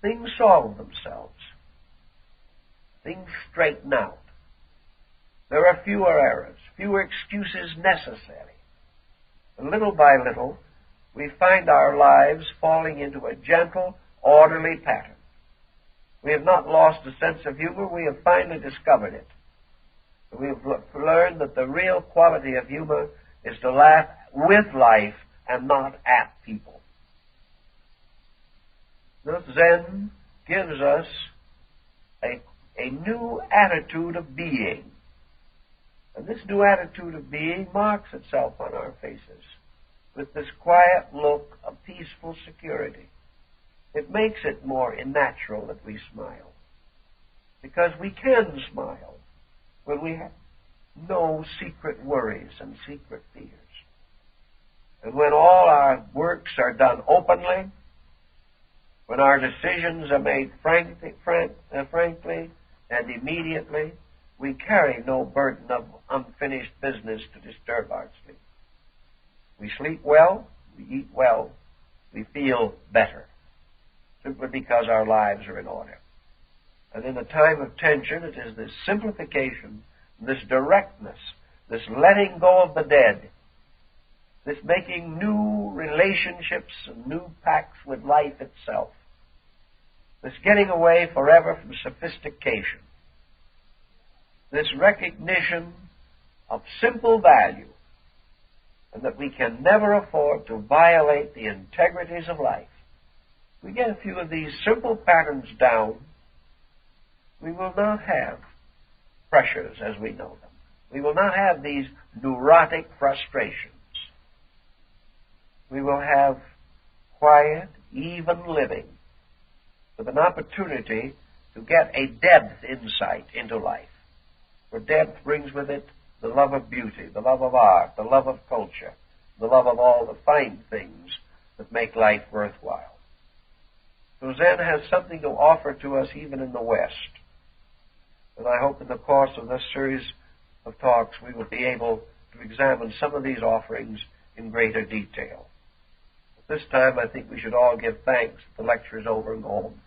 things solve themselves. Things straighten out. There are fewer errors, fewer excuses necessary. And little by little, we find our lives falling into a gentle, orderly pattern. We have not lost a sense of humor. We have finally discovered it. We have learned that the real quality of humor is to laugh with life and not at people. Thus, Zen gives us a new attitude of being. And this new attitude of being marks itself on our faces with this quiet look of peaceful security. It makes it more unnatural that we smile, because we can smile when we have no secret worries and secret fears. And when all our works are done openly, when our decisions are made frankly and immediately, we carry no burden of unfinished business to disturb our sleep. We sleep well, we eat well, we feel better, simply because our lives are in order. And in a time of tension, it is this simplification, this directness, this letting go of the dead, this making new relationships and new pacts with life itself, this getting away forever from sophistication, this recognition of simple value and that we can never afford to violate the integrities of life. If we get a few of these simple patterns down, we will not have pressures as we know them. We will not have these neurotic frustrations. We will have quiet, even living with an opportunity to get a depth insight into life. For depth brings with it the love of beauty, the love of art, the love of culture, the love of all the fine things that make life worthwhile. So Zen has something to offer to us even in the West. And I hope in the course of this series of talks we will be able to examine some of these offerings in greater detail. At this time, I think we should all give thanks that the lecture is over and go home.